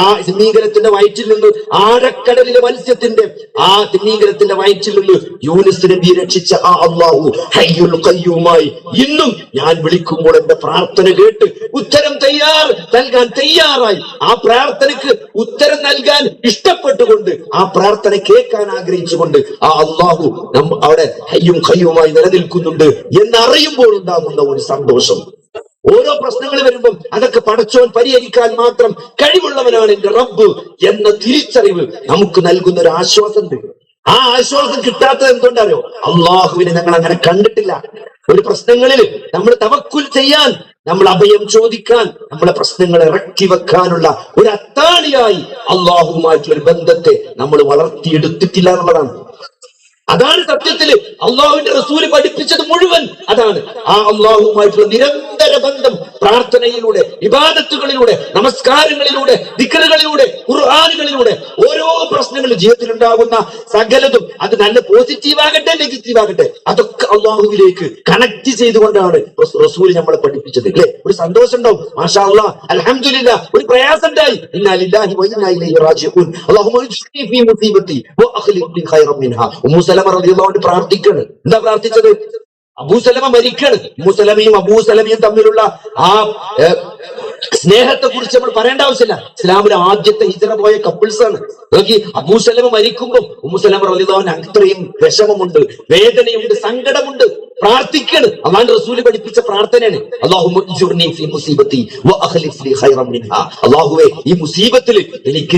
ആ തിമീങ്കലത്തിന്റെ വയറ്റിൽ നിന്ന്, ആഴക്കടലിലെ മത്സ്യത്തിന്റെ ആ തിമീങ്കലത്തിന്റെ വയറ്റിൽ നിന്ന് യൂനുസ് നബിയെ രക്ഷിച്ച ആ അല്ലാഹു ഹയ്യുൽ ഖയ്യൂമായി ഇന്നും ഞാൻ വിളിക്കുമ്പോൾ എന്റെ പ്രാർത്ഥന കേട്ട് ഉത്തരം നൽകാൻ തയ്യാറായി, ആ പ്രാർത്ഥനയ്ക്ക് ഉത്തരം നൽകാൻ ഇഷ്ടപ്പെട്ടുകൊണ്ട്, ആ പ്രാർത്ഥന കേൾക്കാൻ ആഗ്രഹിച്ചുകൊണ്ട് ആ അല്ലാഹു അവിടെ ഹയ്യും ഖയ്യൂമായി നിലനിൽക്കുന്നുണ്ട് എന്നറിയുമ്പോൾ ഉണ്ടാകുന്ന ഒരു സന്തോഷം. ഓരോ പ്രശ്നങ്ങൾ വരുമ്പം അതൊക്കെ പടച്ചോൻ പരിഹരിക്കാൻ മാത്രം കഴിവുള്ളവനാണ് എന്റെ റബ്ബ് എന്ന തിരിച്ചറിവ് നമുക്ക് നൽകുന്ന ഒരു ആശ്വാസമുണ്ട്. ആ ആശ്വാസം കിട്ടാത്തത് എന്തുകൊണ്ടറിയോ? അള്ളാഹുവിനെ ഞങ്ങൾ അങ്ങനെ കണ്ടിട്ടില്ല. ഒരു പ്രശ്നങ്ങളിൽ നമ്മൾ തവക്കുൽ ചെയ്യാൻ, നമ്മൾ അഭയം ചോദിക്കാൻ, നമ്മളെ പ്രശ്നങ്ങൾ ഇറക്കി വെക്കാനുള്ള ഒരു അത്താണിയായി അള്ളാഹുവുമായിട്ടുള്ള ഒരു ബന്ധത്തെ നമ്മൾ വളർത്തിയെടുത്തിട്ടില്ല എന്നുള്ളതാണ്. അതാണ് സത്യത്തില് അള്ളാഹുവിന്റെ റസൂല് പഠിപ്പിച്ചത് മുഴുവൻ അതാണ്. ആ അള്ളാഹുവുമായിട്ടുള്ള നിരന്തര ബന്ധം പ്രാർത്ഥനയിലൂടെ, ഇബാദത്തുകളിലൂടെ, നമസ്കാരങ്ങളിലൂടെ, ദിക്റുകളിലൂടെ, ഖുർആനുകളിലൂടെ, ഓരോ പ്രശ്നങ്ങൾ ജീവിതത്തിൽ ഉണ്ടാകുന്ന സകലതും, അത് നല്ല പോസിറ്റീവ് ആകട്ടെ നെഗറ്റീവ് ആകട്ടെ, അതൊക്കെ അള്ളാഹുവിലേക്ക് കണക്ട് ചെയ്തുകൊണ്ടാണ് റസൂൽ നമ്മളെ പഠിപ്പിച്ചത്. അല്ലെ? ഒരു സന്തോഷം ഉണ്ടാവും, മാഷാ അല്ലാഹ്, അൽഹംദുലില്ലാഹ്. ഒരു പ്രയാസം ഉണ്ടായി, ഇന്നാ ലില്ലാഹി വ ഇന്നാ ഇലൈഹി റാജിഊൻ, അല്ലാഹുമ്മ ഇജ്നി ഫീ മുസീബത്തി വ അഖ്ലിഫ് ലി ഖൈറൻ മിൻഹാ. ഉമ്മു സലമ റളിയല്ലാഹു അൻഹ പ്രാർത്ഥിക്കാണ്. എന്താ പ്രാർത്ഥിച്ചത്? അബൂസലമ മരിക്കാണ്. ഉമ്മുസലമയും അബൂസലമയും തമ്മിലുള്ള ആ സ്നേഹത്തെ കുറിച്ച് നമ്മൾ പറയേണ്ട ആവശ്യമില്ല. ഇസ്ലാമിലെ ആദ്യത്തെ ഹിജ്റ പോയ കപ്പിൾസ് ആണ്. നോക്കി, അബൂസലമ മരിക്കുമ്പോൾ ഉമ്മുസലമ റളിയല്ലാഹു അൻഹ അത്രയും വിഷമമുണ്ട്, വേദനയുണ്ട്, സങ്കടമുണ്ട്, പ്രാർത്ഥിക്കാണ്. അല്ലാഹുവിന്റെ റസൂൽ പഠിപ്പിച്ച പ്രാർത്ഥനയാണ്, അല്ലാഹുമ്മ ഇജ്ഉർനി ഫീ മുസീബത്തി വ അഖ്ലിഫ് ലി ഖൈറൻ മിൻഹാ. അല്ലാഹുവേ, ഈ മുസീബത്തിൽ എനിക്ക്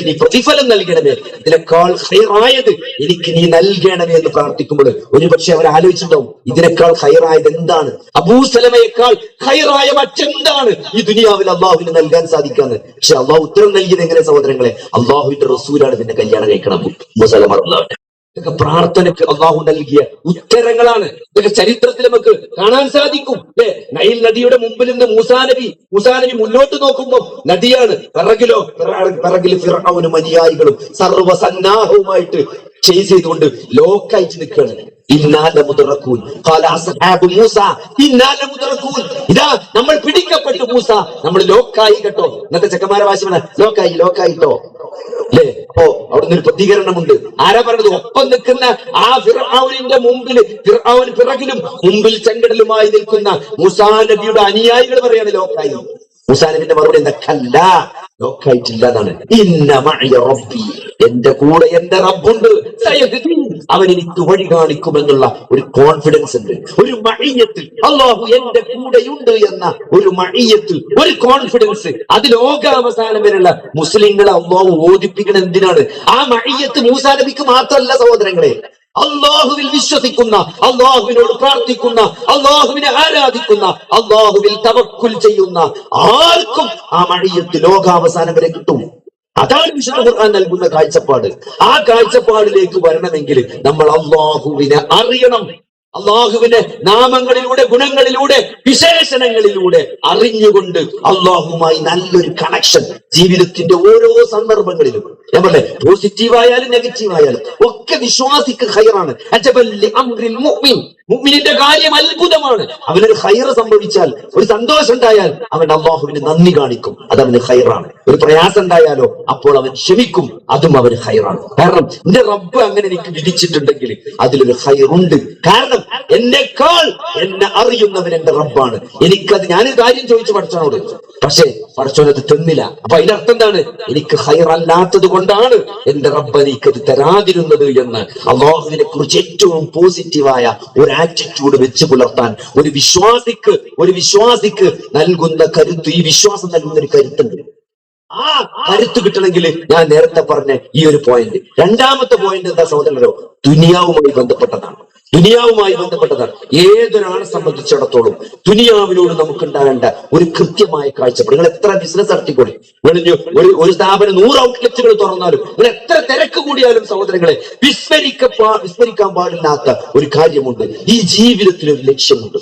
നീ പ്രതിഫലം നൽകണമേ, ഇതിനേക്കാൾ ഖൈറായത് എനിക്ക് നീ നൽകണമേ എന്ന് പ്രാർത്ഥിക്കുമ്പോൾ ഒരുപക്ഷെ അവർ ആലോചിച്ചിട്ടുണ്ടാവും, ഇതിനേക്കാൾ ഖൈറായത് എന്താണ്, അബൂസലമയേക്കാൾ ഖൈറായ മറ്റെന്താണ് ഈ ദുനിയാവിൽ അള്ളാഹുവിന് നൽകാൻ സാധിക്കാന്ന്. പക്ഷെ അള്ളാഹു ഉത്തരം നൽകിയത് എങ്ങനെ സഹോദരങ്ങളെ? അള്ളാഹുവിന്റെ റസൂലാണ് ഇതിന്റെ കല്യാണം കഴിക്കണം. ഇതൊക്കെ പ്രാർത്ഥനയ്ക്ക് അള്ളാഹു നൽകിയ ഉത്തരങ്ങളാണ്. ഇതൊക്കെ ചരിത്രത്തിൽ നമുക്ക് കാണാൻ സാധിക്കും. അല്ലെ? നൈൽ നദിയുടെ മുമ്പിൽ നിന്ന് മൂസാ നബി മുന്നോട്ട് നോക്കുമ്പോൾ നദിയാണ്, പിറകിൽ ഫിർഔനും അനുയായികളും സർവ്വസന്നാഹവുമായിട്ട് ചേസ് ചെയ്തുകൊണ്ട് ലോക്കായിട്ട് നിൽക്കുകയാണ്. ഇതാ നമ്മൾ പിടിക്കപ്പെട്ടു മൂസ, നമ്മൾ ലോക്കായി കേട്ടോ. ഇന്നത്തെ ചെക്കന്മാരെ വാശിമാണ് ലോക്കായിട്ടോ, അല്ലേ? അപ്പോ അവിടുന്ന് ഒരു പ്രതികരണമുണ്ട്. ആരാ പറഞ്ഞത്? ഒപ്പം നിൽക്കുന്ന ആ ഫിർഔനിന്റെ മുമ്പിൽ, ഫിർഔൻ പിറകിലും മുമ്പിൽ ചെങ്കടലുമായി നിൽക്കുന്ന മൂസാ നബിയുടെ അനുയായികൾ പറയാണ് ലോക്കായി. മൂസാ നബിന്റെ മറുപടി എന്താ? കല്ല, ലോക്കായിട്ടില്ല എന്നാണ്. ഇന്ന മഅയ റബ്ബി, എന്റെ കൂടെ എന്റെ റബ്ബുണ്ട്, സയഹ്ദീൻ, അവൻ എനിക്ക് വഴി കാണിക്കുമെന്നുള്ള ഒരു കോൺഫിഡൻസ് ഉണ്ട്, ഒരു മഅയ്യത്ത്. അല്ലാഹു എന്റെ കൂടെയുണ്ട് എന്ന ഒരു മഅയ്യത്ത്, ഒരു കോൺഫിഡൻസ്. അത് ലോകാവസാനം വരെയുള്ള മുസ്ലിങ്ങളെ അല്ലാഹു ഓദിപ്പിക്കണം. എന്തിനാണ്? ആ മഅയ്യത്ത് മൂസാ നബിക്ക് മാത്രമല്ല സഹോദരങ്ങളെ, അള്ളാഹുവിൽ വിശ്വസിക്കുന്ന, അള്ളാഹുവിനോട് പ്രാർത്ഥിക്കുന്ന, അള്ളാഹുവിനെ ആരാധിക്കുന്ന, അള്ളാഹുവിൽ തവക്കുൽ ചെയ്യുന്ന ആർക്കും ആ മഴയത്ത് ലോകാവസാനം വരെ കിട്ടും. അതാണ് വിശുദ്ധ ഖുർആൻ നൽകുന്ന കാഴ്ചപ്പാട്. ആ കാഴ്ചപ്പാടിലേക്ക് വരണമെങ്കിൽ നമ്മൾ അള്ളാഹുവിനെ അറിയണം. അള്ളാഹുവിന്റെ നാമങ്ങളിലൂടെ, ഗുണങ്ങളിലൂടെ, വിശേഷണങ്ങളിലൂടെ അറിഞ്ഞുകൊണ്ട് അള്ളാഹുമായി നല്ലൊരു കണക്ഷൻ ജീവിതത്തിന്റെ ഓരോ സന്ദർഭങ്ങളിലും, ഞാൻ പറഞ്ഞേ പോസിറ്റീവായാലും നെഗറ്റീവായാലും ഒക്കെ വിശ്വാസിക്ക് ഖൈറാണ്. മുഅ്മിനിന്റെ കാര്യം അത്ഭുതമാണ്. അവനൊരു ഖൈറ് സംഭവിച്ചാൽ, ഒരു സന്തോഷം ഉണ്ടായാൽ അവൻ അള്ളാഹുവിന് നന്ദി കാണിക്കും, അത് അവന് ഖൈറാണ്. ഒരു പ്രയാസം ഉണ്ടായാലോ അപ്പോൾ അവൻ ക്ഷമിക്കും, അതും അവന് ഖൈറാണ്. കാരണം എന്റെ റബ്ബ് അങ്ങനെ എനിക്ക് വിധിച്ചിട്ടുണ്ടെങ്കിൽ അതിലൊരു ഖൈറുണ്ട്. കാരണം എന്നെക്കാൾ എന്നെ അറിയുന്നവൻ എന്റെ റബ്ബാണ്. എനിക്കത്, ഞാനൊരു കാര്യം ചോദിച്ചു പടച്ചവനോട്, പക്ഷേ പടച്ചവൻ അത് തന്നില്ല. അപ്പൊ അതിനർത്ഥം എന്താണ്? എനിക്ക് ഖൈറല്ലാത്തത് കൊണ്ടാണ് എന്റെ റബ്ബ് എനിക്കത് തരാതിരുന്നത് എന്ന്. അള്ളാഹുവിനെ കുറിച്ച് ഏറ്റവും പോസിറ്റീവായ ഒരു ആറ്റിറ്റ്യൂഡ് വെച്ച് പുലർത്താൻ ഒരു വിശ്വാസിക്ക് നൽകുന്ന കരുത്ത്, ഈ വിശ്വാസം നൽകുന്ന ഒരു കരുത്തുണ്ട്. ആ കരുത്ത് കിട്ടണമെങ്കിൽ ഞാൻ നേരത്തെ പറഞ്ഞ ഈ ഒരു പോയിന്റ്. രണ്ടാമത്തെ പോയിന്റ് എന്താ സഹോദരനോ? ദുനിയാവുമായി ബന്ധപ്പെട്ടതാണ്. ഏതൊരാളെ സംബന്ധിച്ചിടത്തോളം ദുനിയാവിനോട് നമുക്കുണ്ടാകേണ്ട ഒരു കൃത്യമായ കാഴ്ചപ്പാട്. നിങ്ങൾ എത്ര ബിസിനസ് നടത്തിക്കോളി, ഒരു സ്ഥാപനം 100 ഔട്ട്ലെറ്റുകൾ തുറന്നാലും, നിങ്ങൾ എത്ര തിരക്ക് കൂടിയാലും സഹോദരങ്ങളെ, വിസ്മരിക്കാൻ പാടില്ലാത്ത ഒരു കാര്യമുണ്ട്. ഈ ജീവിതത്തിൽ ഒരു ലക്ഷ്യമുണ്ട്.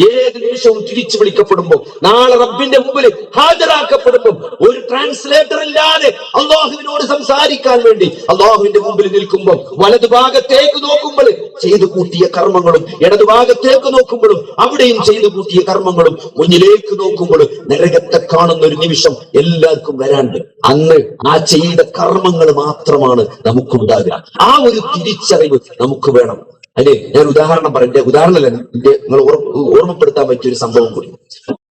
ഏത് നിമിഷവും തിരിച്ചു വിളിക്കപ്പെടുമ്പോൾ, നാളെ റബ്ബിന്റെ മുമ്പിൽ ഹാജരാക്കപ്പെടുമ്പോൾ ഒരു ട്രാൻസ്ലേറ്റർ ഇല്ലാതെ അള്ളാഹുവിനോട് സംസാരിക്കാൻ വേണ്ടി അള്ളാഹുവിന്റെ മുമ്പിൽ നിൽക്കുമ്പോൾ, വലതുഭാഗത്തേക്ക് നോക്കുമ്പോൾ ചെയ്തു കൂട്ടിയ കർമ്മങ്ങളും, ഇടതുഭാഗത്തേക്ക് നോക്കുമ്പോഴും അവിടെയും ചെയ്തു കൂട്ടിയ കർമ്മങ്ങളും, മുന്നിലേക്ക് നോക്കുമ്പോൾ നരകത്തെ കാണുന്ന ഒരു നിമിഷം എല്ലാവർക്കും വരാണ്ട്. അന്ന് ആ ചെയ്ത കർമ്മങ്ങൾ മാത്രമാണ് നമുക്കുണ്ടാകുക. ആ ഒരു തിരിച്ചറിവ് നമുക്ക് വേണം. അല്ലെ, ഞാൻ ഉദാഹരണം പറയട്ടെ. ഉദാഹരണമല്ല, നിങ്ങൾ ഓർമ്മപ്പെടുത്താൻ പറ്റിയൊരു സംഭവം കൂടി.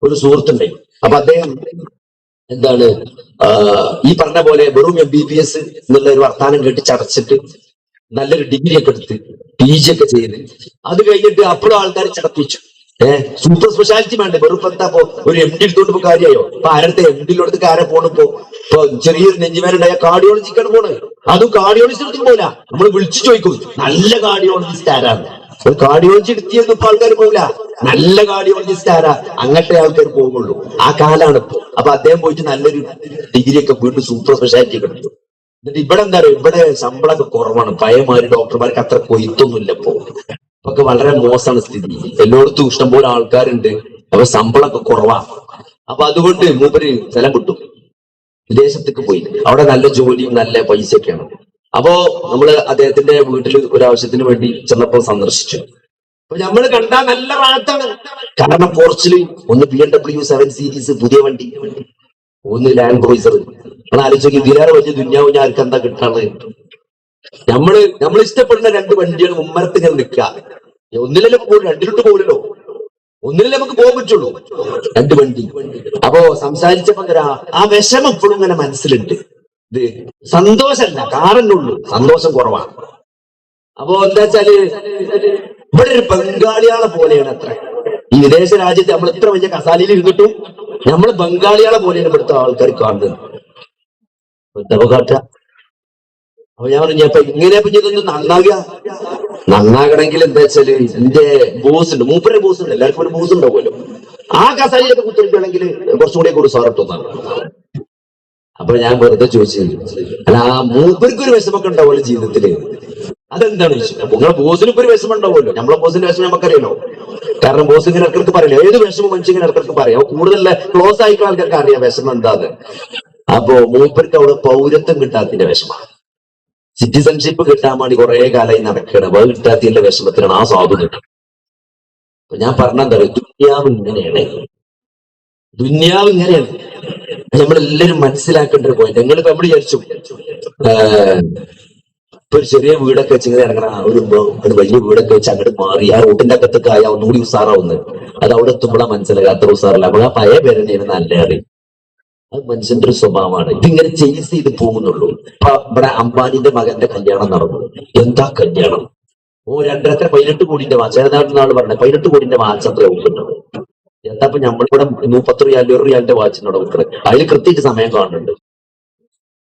ഒരു സുഹൃത്തുണ്ടായി. അപ്പൊ അദ്ദേഹം എന്താണ്, ഈ പറഞ്ഞ പോലെ വെറും MBBS എന്നുള്ള ഒരു വർത്താനം കേട്ട് ചടച്ചിട്ട് നല്ലൊരു ഡിഗ്രി ഒക്കെ എടുത്ത് PG ഒക്കെ ചെയ്ത്, അത് കഴിഞ്ഞിട്ട് അപ്പോഴും ആൾക്കാർ ചടപ്പിച്ചു. സൂപ്പർ സ്പെഷ്യാലിറ്റി വേണ്ടേ? വെറും എന്താപ്പോ ഒരു MD എടുത്തോണ്ട് ഇപ്പൊ കാര്യമായോ? അപ്പൊ ആരുടെ MD ആരെ പോണിപ്പോ? ഇപ്പൊ ചെറിയൊരു നെഞ്ചുവേനുണ്ടായ കാർഡിയോളജിക്കാണ് പോണ്. അതും കാർഡിയോളജിസ്റ്റ് പോല നമ്മൾ വിളിച്ചു ചോദിക്കും, നല്ല കാർഡിയോളജിസ്റ്റ് ആരാണ്? ഒരു കാർഡിയോളജി എടുത്തിയൊന്നും ഇപ്പൊ ആൾക്കാർ പോകില്ല. നല്ല കാർഡിയോളജിസ്റ്റ് ആരാ? അങ്ങനത്തെ ആൾക്കാർ പോകുള്ളൂ. ആ കാലാണ് ഇപ്പൊ. അപ്പൊ അദ്ദേഹം പോയിട്ട് നല്ലൊരു ഡിഗ്രി ഒക്കെ വീണ്ടും സൂപ്പർ സ്പെഷ്യാലിറ്റി ഒക്കെ എടുത്തു. എന്നിട്ട് ഇവിടെ എന്താ പറയുക, ഇവിടെ ശമ്പളമൊക്കെ കുറവാണ്. പഴയമാര് ഡോക്ടർമാർക്ക് അത്ര കൊയ്ത്തൊന്നുമില്ല ഇപ്പൊ. ഒക്കെ വളരെ മോശമാണ് സ്ഥിതി. എല്ലായിടത്തും ഇഷ്ടംപോലെ ആൾക്കാരുണ്ട്, അപ്പൊ ശമ്പളമൊക്കെ കുറവാ. അപ്പൊ അതുകൊണ്ട് മൂപ്പര് സ്ഥലം കിട്ടും, വിദേശത്തേക്ക് പോയി. അവിടെ നല്ല ജോലിയും നല്ല പൈസയൊക്കെയാണ്. അപ്പോ നമ്മള് അദ്ദേഹത്തിന്റെ വീട്ടിൽ ഒരു ആവശ്യത്തിന് വേണ്ടി ചെന്നപ്പോ സന്ദർശിച്ചു. അപ്പൊ നമ്മൾ കണ്ടാൽ നല്ല റാത്താണ്. കാരണം പോർച്ചില് ഒന്ന് BMW 7 സീരീസ് പുതിയ വണ്ടി, ഒന്ന് ലാൻഡ് ക്രൂയിസർ. നമ്മൾ ആലോചിക്കും, ഇതിലേറെ വലിയ ദുന്യാവ് ഞാൻ ആർക്ക് എന്താ കിട്ടാനുള്ളത്? നമ്മൾ ഇഷ്ടപ്പെടുന്ന 2 വണ്ടിയാണ് മുമ്മരത്ത് ഇങ്ങനെ നിൽക്കുക. ഒന്നിലല്ലേ പോകും, രണ്ടിലോട്ട് പോകില്ലല്ലോ. ഒന്നിലല്ലേ നമുക്ക് പോകാൻ പറ്റുള്ളൂ, 2 വണ്ടി. അപ്പോ സംസാരിച്ചപ്പോ ആ വിഷമം ഇപ്പോഴും ഇങ്ങനെ മനസ്സിലുണ്ട്. ഇത് സന്തോഷമല്ല, കാറന്നുള്ളൂ, സന്തോഷം കുറവാണ്. അപ്പോ എന്താ വെച്ചാല്, ഇവിടെ ഒരു ബംഗാളിയാളെ പോലെയാണ് അത്ര. ഈ വിദേശ രാജ്യത്ത് നമ്മൾ ഇത്ര വലിയ കസാലയിൽ ഇരുന്നിട്ടും നമ്മൾ ബംഗാളിയാളെ പോലെയാണ് ഇവിടുത്തെ ആൾക്കാർ കാണുന്നത്. അപ്പൊ ഞാൻ പറഞ്ഞു, അപ്പൊ ഇങ്ങനെ ഇതൊന്ന് നന്നാകണമെങ്കിൽ എന്താ വെച്ചാല്, എന്റെ ബോസ് ഉണ്ട്, മൂപ്പരുടെ ബോസ് ഉണ്ട്, എല്ലാവർക്കും ഒരു ബോസ് ഉണ്ടാവുമല്ലോ. ആ കസാലയൊക്കെ കുത്തിരിക്കുകയാണെങ്കിൽ കുറച്ചുകൂടി കൂടി സാറട്ടൊന്നാണ്. അപ്പൊ ഞാൻ വെറുതെ ചോദിച്ചു, അല്ല ആ മൂപ്പർക്ക് ഒരു വിഷമൊക്കെ ഉണ്ടാവുമല്ലോ ജീവിതത്തില്, അതെന്താണ് ചോദിച്ചു. അപ്പൊ നിങ്ങളെ ബോസിന് ഇപ്പൊ ഒരു വിഷമം ഉണ്ടാവുമല്ലോ. നമ്മളെ ബോസിന്റെ വിഷമം നമുക്കറിയാലോ. കാരണം ബോസ് ഇങ്ങനെ ഇടക്കിടക്ക് പറയില്ല, ഏത് വിഷമം മനുഷ്യൻ ഇങ്ങനെ ഇടക്കിടക്ക് പറയാം. കൂടുതൽ ക്ലോസ് ആയിട്ടുള്ള ആൾക്കാർക്ക് അറിയാം വിഷമം എന്താന്ന്. അപ്പൊ മൂപ്പർക്ക് അവിടെ പൗരത്വം കിട്ടാത്തതിന്റെ വിഷമമാണ്. സിറ്റിസൺഷിപ്പ് കിട്ടാൻ വേണ്ടി കുറെ കാലമായി നടക്കണം. അത് കിട്ടാത്തതിന്റെ വിഷമത്തിലാണ് ആ സ്വാദ് കിട്ടുന്നത്. അപ്പൊ ഞാൻ പറഞ്ഞെന്താ പറയുക, ദുന്യാവ് ഇങ്ങനെയാണ്. നമ്മളെല്ലാരും മനസ്സിലാക്കേണ്ട ഒരു പോയിന്റ്. നിങ്ങളിപ്പോ നമ്മൾ വിചാരിച്ചു ഇപ്പൊ ഒരു ചെറിയ വീടൊക്കെ വെച്ച് ഇങ്ങനെ ഇറങ്ങണ ഒരു വലിയ വീടൊക്കെ വെച്ച് അങ്ങോട്ട് മാറി ആ റോട്ടിന്റെ അകത്തൊക്കെ ആയ ഒന്നുകൂടി ഉസാറാവുന്നത്. അത് അവിടെ എത്തുമ്പോഴാണ് മനസ്സിലാക്കുക അത്ര ഉസാറില്ല. അപ്പോൾ ആ പഴയ പേരെന്നെയാണ് നല്ല അറിയും. അത് മനുഷ്യന്റെ ഒരു സ്വഭാവമാണ്. ഇതിങ്ങനെ ചേസ് ചെയ്ത് പോകുന്നുള്ളൂ. ഇപ്പൊ ഇവിടെ അംബാനിന്റെ മകന്റെ കല്യാണം നടന്നു. എന്താ കല്യാണം! 18 കോടിന്റെ വാച്ച്, ഏതാണെന്നാണ് പറഞ്ഞത്. 18 കോടിന്റെ വാച്ച് അത്ര വെക്കുന്നുണ്ട്. എന്താ ഇപ്പൊ നമ്മളിവിടെ 30 റിയാൽ 100 റിയാലിന്റെ വാച്ചിനോട് വെക്കുന്നത്. അതിൽ കൃത്യമായിട്ട് സമയം കാണുന്നുണ്ട്.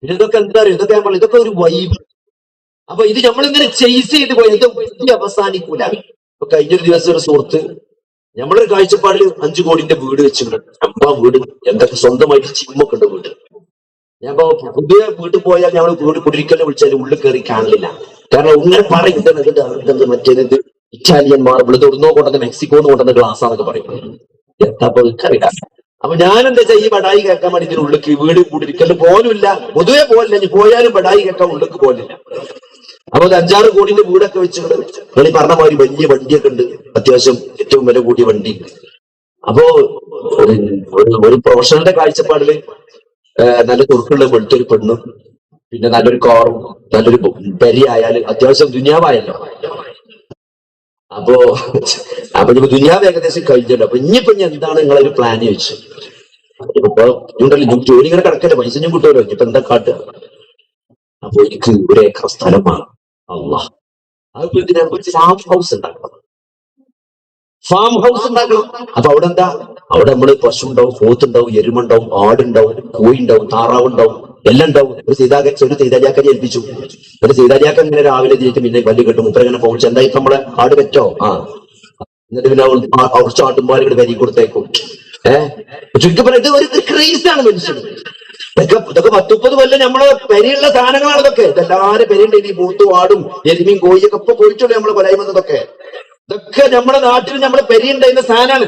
പിന്നെ ഇതൊക്കെ എന്താ പറയുക, ഇതൊക്കെ നമ്മൾ ഇതൊക്കെ ഒരു വൈബ്. അപ്പൊ ഇത് നമ്മളിങ്ങനെ ചെയ്സ് ചെയ്ത് പോയി ഇത് വലിയ അവസാനിക്കൂല. ഇപ്പൊ കഴിഞ്ഞൊരു ദിവസം ഒരു സുഹൃത്ത് നമ്മളൊരു കാഴ്ചപ്പാടിൽ 5 കോടിന്റെ വീട് വെച്ചിട്ടുണ്ട്. അമ്പ വീട് എന്തൊക്കെ സ്വന്തമായിട്ട് ചിമ്മൊക്കെ ഉണ്ട് വീട്. ഞാൻ പുതിയ വീട്ടിൽ പോയാൽ ഞങ്ങൾ വീട് കുടിരിക്കലിനെ വിളിച്ചാൽ ഉള്ളിൽ കയറി കാണില്ല. കാരണം ഇങ്ങനെ പറയും മറ്റേത് ഇറ്റാലിയൻ മാർബിൾ തൊടുന്നോ കൊണ്ടുവന്ന് മെക്സിക്കോന്ന് കൊണ്ടുവന്ന ഗ്ലാസ് ആണെന്നൊക്കെ പറയും. അപ്പൊ എനിക്കറിയില്ല. അപ്പൊ ഞാൻ എന്താ വെച്ചാൽ ഈ ബടായി കേൾക്കാൻ വേണ്ടി ഉള്ളിക്ക് വീട് കുടിരിക്കലിന് പോലുമില്ല, പൊതുവെ പോലില്ല. ഇനി പോയാലും ബടായി കേൾക്കാൻ ഉള്ളിക്ക് പോലില്ല. അപ്പൊ ഒരു 5-6 കോടിന്റെ വീടൊക്കെ വെച്ചിട്ടുണ്ട്. നിങ്ങൾ ഈ പറഞ്ഞ മാതിരി വലിയ വണ്ടിയൊക്കെ ഉണ്ട്, അത്യാവശ്യം ഏറ്റവും വില കൂടിയ വണ്ടി. അപ്പോ ഒരു പ്രൊഫഷണലിന്റെ കാഴ്ചപ്പാടില് നല്ല തുറക്കുള്ള വെളുത്തൊരു പെണ്ണും പിന്നെ നല്ലൊരു കാറും നല്ലൊരു പെരിയായാല് അത്യാവശ്യം ദുനിയാവായല്ലോ. അപ്പോ ഇപ്പൊ ദുനിയാവ് ഏകദേശം കഴിഞ്ഞല്ലോ. അപ്പൊ ഇനിയിപ്പോ എന്താണ് നിങ്ങളൊരു പ്ലാൻ ചോദിച്ചു. ഇപ്പൊ ഉണ്ടല്ലോ ജോലി ഇങ്ങനെ കിടക്കല്ലേ, പൈസ ഞാൻ കിട്ടുമല്ലോ, ഇനിയിപ്പോ എന്താ കാട്ടുക. അപ്പൊ എനിക്ക് 1 ഏക്കർ സ്ഥലമാണ്. അള്ളാഹ്, അതിപ്പോ ഇതിനെ ഫാം ഹൗസ് ഉണ്ടാക്കണം. ഫാം ഹൗസ് ഉണ്ടാക്കണം. അപ്പൊ അവിടെ എന്താ, അവിടെ നമ്മള് പശു ഉണ്ടാവും, പോത്തുണ്ടാവും, എരുമുണ്ടാവും, ആടുണ്ടാവും, കോഴി ഉണ്ടാവും, താറാവുണ്ടാവും, എല്ലാം ഉണ്ടാവും. ഒരു സീതാജാക്കനെ ഏൽപ്പിച്ചു. ഒരു സീതാജാക്ക ഇങ്ങനെ രാവിലെ ജയിച്ച് പിന്നെ വലിയ കെട്ടും മുപ്പര ഇങ്ങനെ പോകിച്ചു. എന്താ ഇപ്പൊ നമ്മളെ ആട് പറ്റോ? എന്നിട്ട് പിന്നെ കുറച്ച് ആട്ടുമ്പാൽ ഇവിടെ വരി കൊടുത്തേക്കും. ചുരുക്കി പറഞ്ഞത് ഒരു ക്രേസാണ് മനുഷ്യന്. ഇതൊക്കെ 10-30 കൊല്ലം നമ്മളെ പെരിയുള്ള സാധനങ്ങളാണ് ഇതൊക്കെ. ഇതെല്ലാരും പെരിയുണ്ട്. ഈ പൂത്തും ആടും എരുമയും കോഴിയൊക്കെ ഇപ്പൊ പോയിട്ടുള്ളൂ നമ്മളെ കൊലയുമെന്നതൊക്കെ. ഇതൊക്കെ നമ്മുടെ നാട്ടിൽ നമ്മളെ പെരിയുണ്ടായിരുന്ന സാധനമാണ്.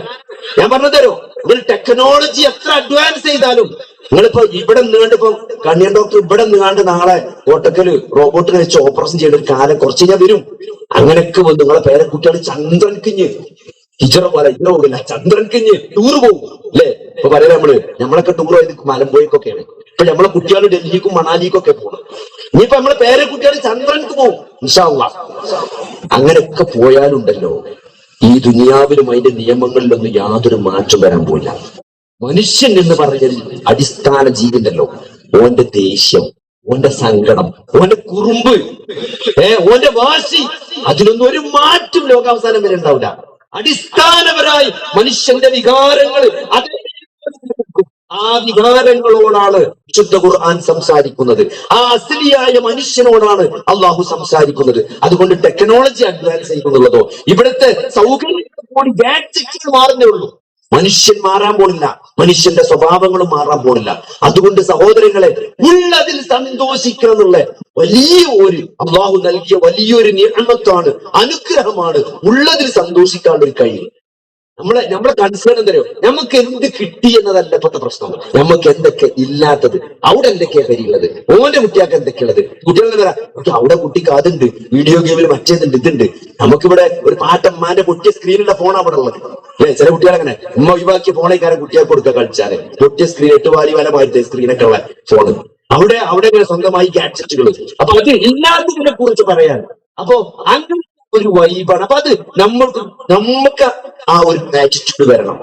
ഞാൻ പറഞ്ഞു തരോ, ഒരു ടെക്നോളജി എത്ര അഡ്വാൻസ് ചെയ്താലും നിങ്ങളിപ്പോ ഇവിടെ നിന്നാണ്ട് കണ്ണിയൻ ഡോക്ടർ ഇവിടെ നിന്നാണ്ട് നാളെ കോട്ടക്കല് റോബോട്ടിനെ വെച്ച് ഓപ്പറേഷൻ ചെയ്യേണ്ട ഒരു കാലം കുറച്ച് കഴിഞ്ഞാൽ വരും. അങ്ങനെയൊക്കെ വന്നു നിങ്ങളെ പേരക്കുട്ടികൾ ചന്ദ്രൻ കിഞ്ഞ് ടീച്ചറെ പോലെ ഇങ്ങനെ പോകില്ല, ചന്ദ്രൻ കിഞ്ഞ് ടൂർ പോകും അല്ലെ. ഇപ്പൊ പറയാം നമ്മളൊക്കെ ടൂർ പോയത് മലമ്പുഴക്കൊക്കെയാണ്. ഇപ്പൊ നമ്മളെ കുട്ടികൾ ഡൽഹിക്കും മണാലിക്കും ഒക്കെ പോകും. ഇനിയിപ്പോ നമ്മളെ പേരക്കുട്ടികൾ ചന്ദ്രൻക്ക് പോകും ഇൻഷാ അല്ലാഹ്. അങ്ങനെയൊക്കെ പോയാലുണ്ടല്ലോ ഈ ദുനിയാവിലും അതിന്റെ നിയമങ്ങളിലൊന്നും യാതൊരു മാറ്റം വരാൻ പോയില്ല. മനുഷ്യൻ എന്ന് പറഞ്ഞ അടിസ്ഥാന ജീവിണ്ടല്ലോ, ഓന്റെ ദേഷ്യം, ഓന്റെ സങ്കടം, ഓന്റെ കുറുമ്പ്, ഓന്റെ വാശി, അതിനൊന്നും ഒരു മാറ്റം ലോകാവസാനം വരെ ഉണ്ടാവില്ല. അടിസ്ഥാനപരമായി മനുഷ്യന്റെ വികാരങ്ങൾ, ആ വികാരങ്ങളോടാണ് വിശുദ്ധ ഖുർആൻ സംസാരിക്കുന്നത്. ആ അസ്ലിയായ മനുഷ്യനോടാണ് അള്ളാഹു സംസാരിക്കുന്നത്. അതുകൊണ്ട് ടെക്നോളജി അഡ്വാൻസ് ചെയ്യുന്നുള്ളതോ ഇവിടുത്തെ സൗകര്യങ്ങൾ ഗാഡ്ജറ്റ്സ് മാറുന്നേ ഉള്ളൂ. മനുഷ്യൻ മാറാൻ പോണില്ല, മനുഷ്യന്റെ സ്വഭാവങ്ങളും മാറാൻ പോണില്ല. അതുകൊണ്ട് സഹോദരങ്ങളെ, ഉള്ളതിൽ സന്തോഷിക്കണം എന്നുള്ള വലിയ ഒരു അള്ളാഹു നൽകിയ വലിയൊരു നിഅമത്താണ്, അനുഗ്രഹമാണ് ഉള്ളതിൽ സന്തോഷിക്കാനുള്ള ഒരു കഴിവ്. നമ്മളെ കൺസേൺ എന്തോ, നമുക്ക് എന്ത് കിട്ടി എന്നതല്ല ഇപ്പോഴത്തെ പ്രശ്നം. നമുക്ക് എന്തൊക്കെ ഇല്ലാത്തത്, അവിടെ എന്തൊക്കെയാ കരിയുള്ളത്, ഓന്റെ കുട്ടിയാൾക്ക് എന്തൊക്കെയുള്ളത്. കുട്ടികൾ അവിടെ കുട്ടിക്ക് അതുണ്ട്, വീഡിയോ ഗെയിമിൽ മറ്റേതുണ്ട്, ഇതുണ്ട്. നമുക്കിവിടെ ഒരു പാട്ടമ്മാന്റെ പൊട്ടിയ സ്ക്രീനുള്ള ഫോൺ അവിടെ ഉള്ളത്. ചില കുട്ടികളങ്ങനെ ഉമ്മ ഒഴിവാക്കിയ ഫോണേക്കാരൻ കുട്ടികൾക്ക് കൊടുക്കുക കളിച്ചാല്. പൊട്ടിയ സ്ക്രീൻ 8 വാരി വല മാറ്റേ സ്ക്രീനൊക്കെ ഉള്ള ഫോണ് അവിടെ ഇങ്ങനെ സ്വന്തമായി ഗാഡ്ജറ്റുകൾ. അപ്പൊ അത് ഇല്ലാത്തതിനെ കുറിച്ച് പറയാൻ, അപ്പൊ അങ്ങനെ ഒരു വൈബാണ്. അപ്പൊ അത് നമുക്ക് ആ ഒരു ആറ്റിറ്റ്യൂഡ് വരണം.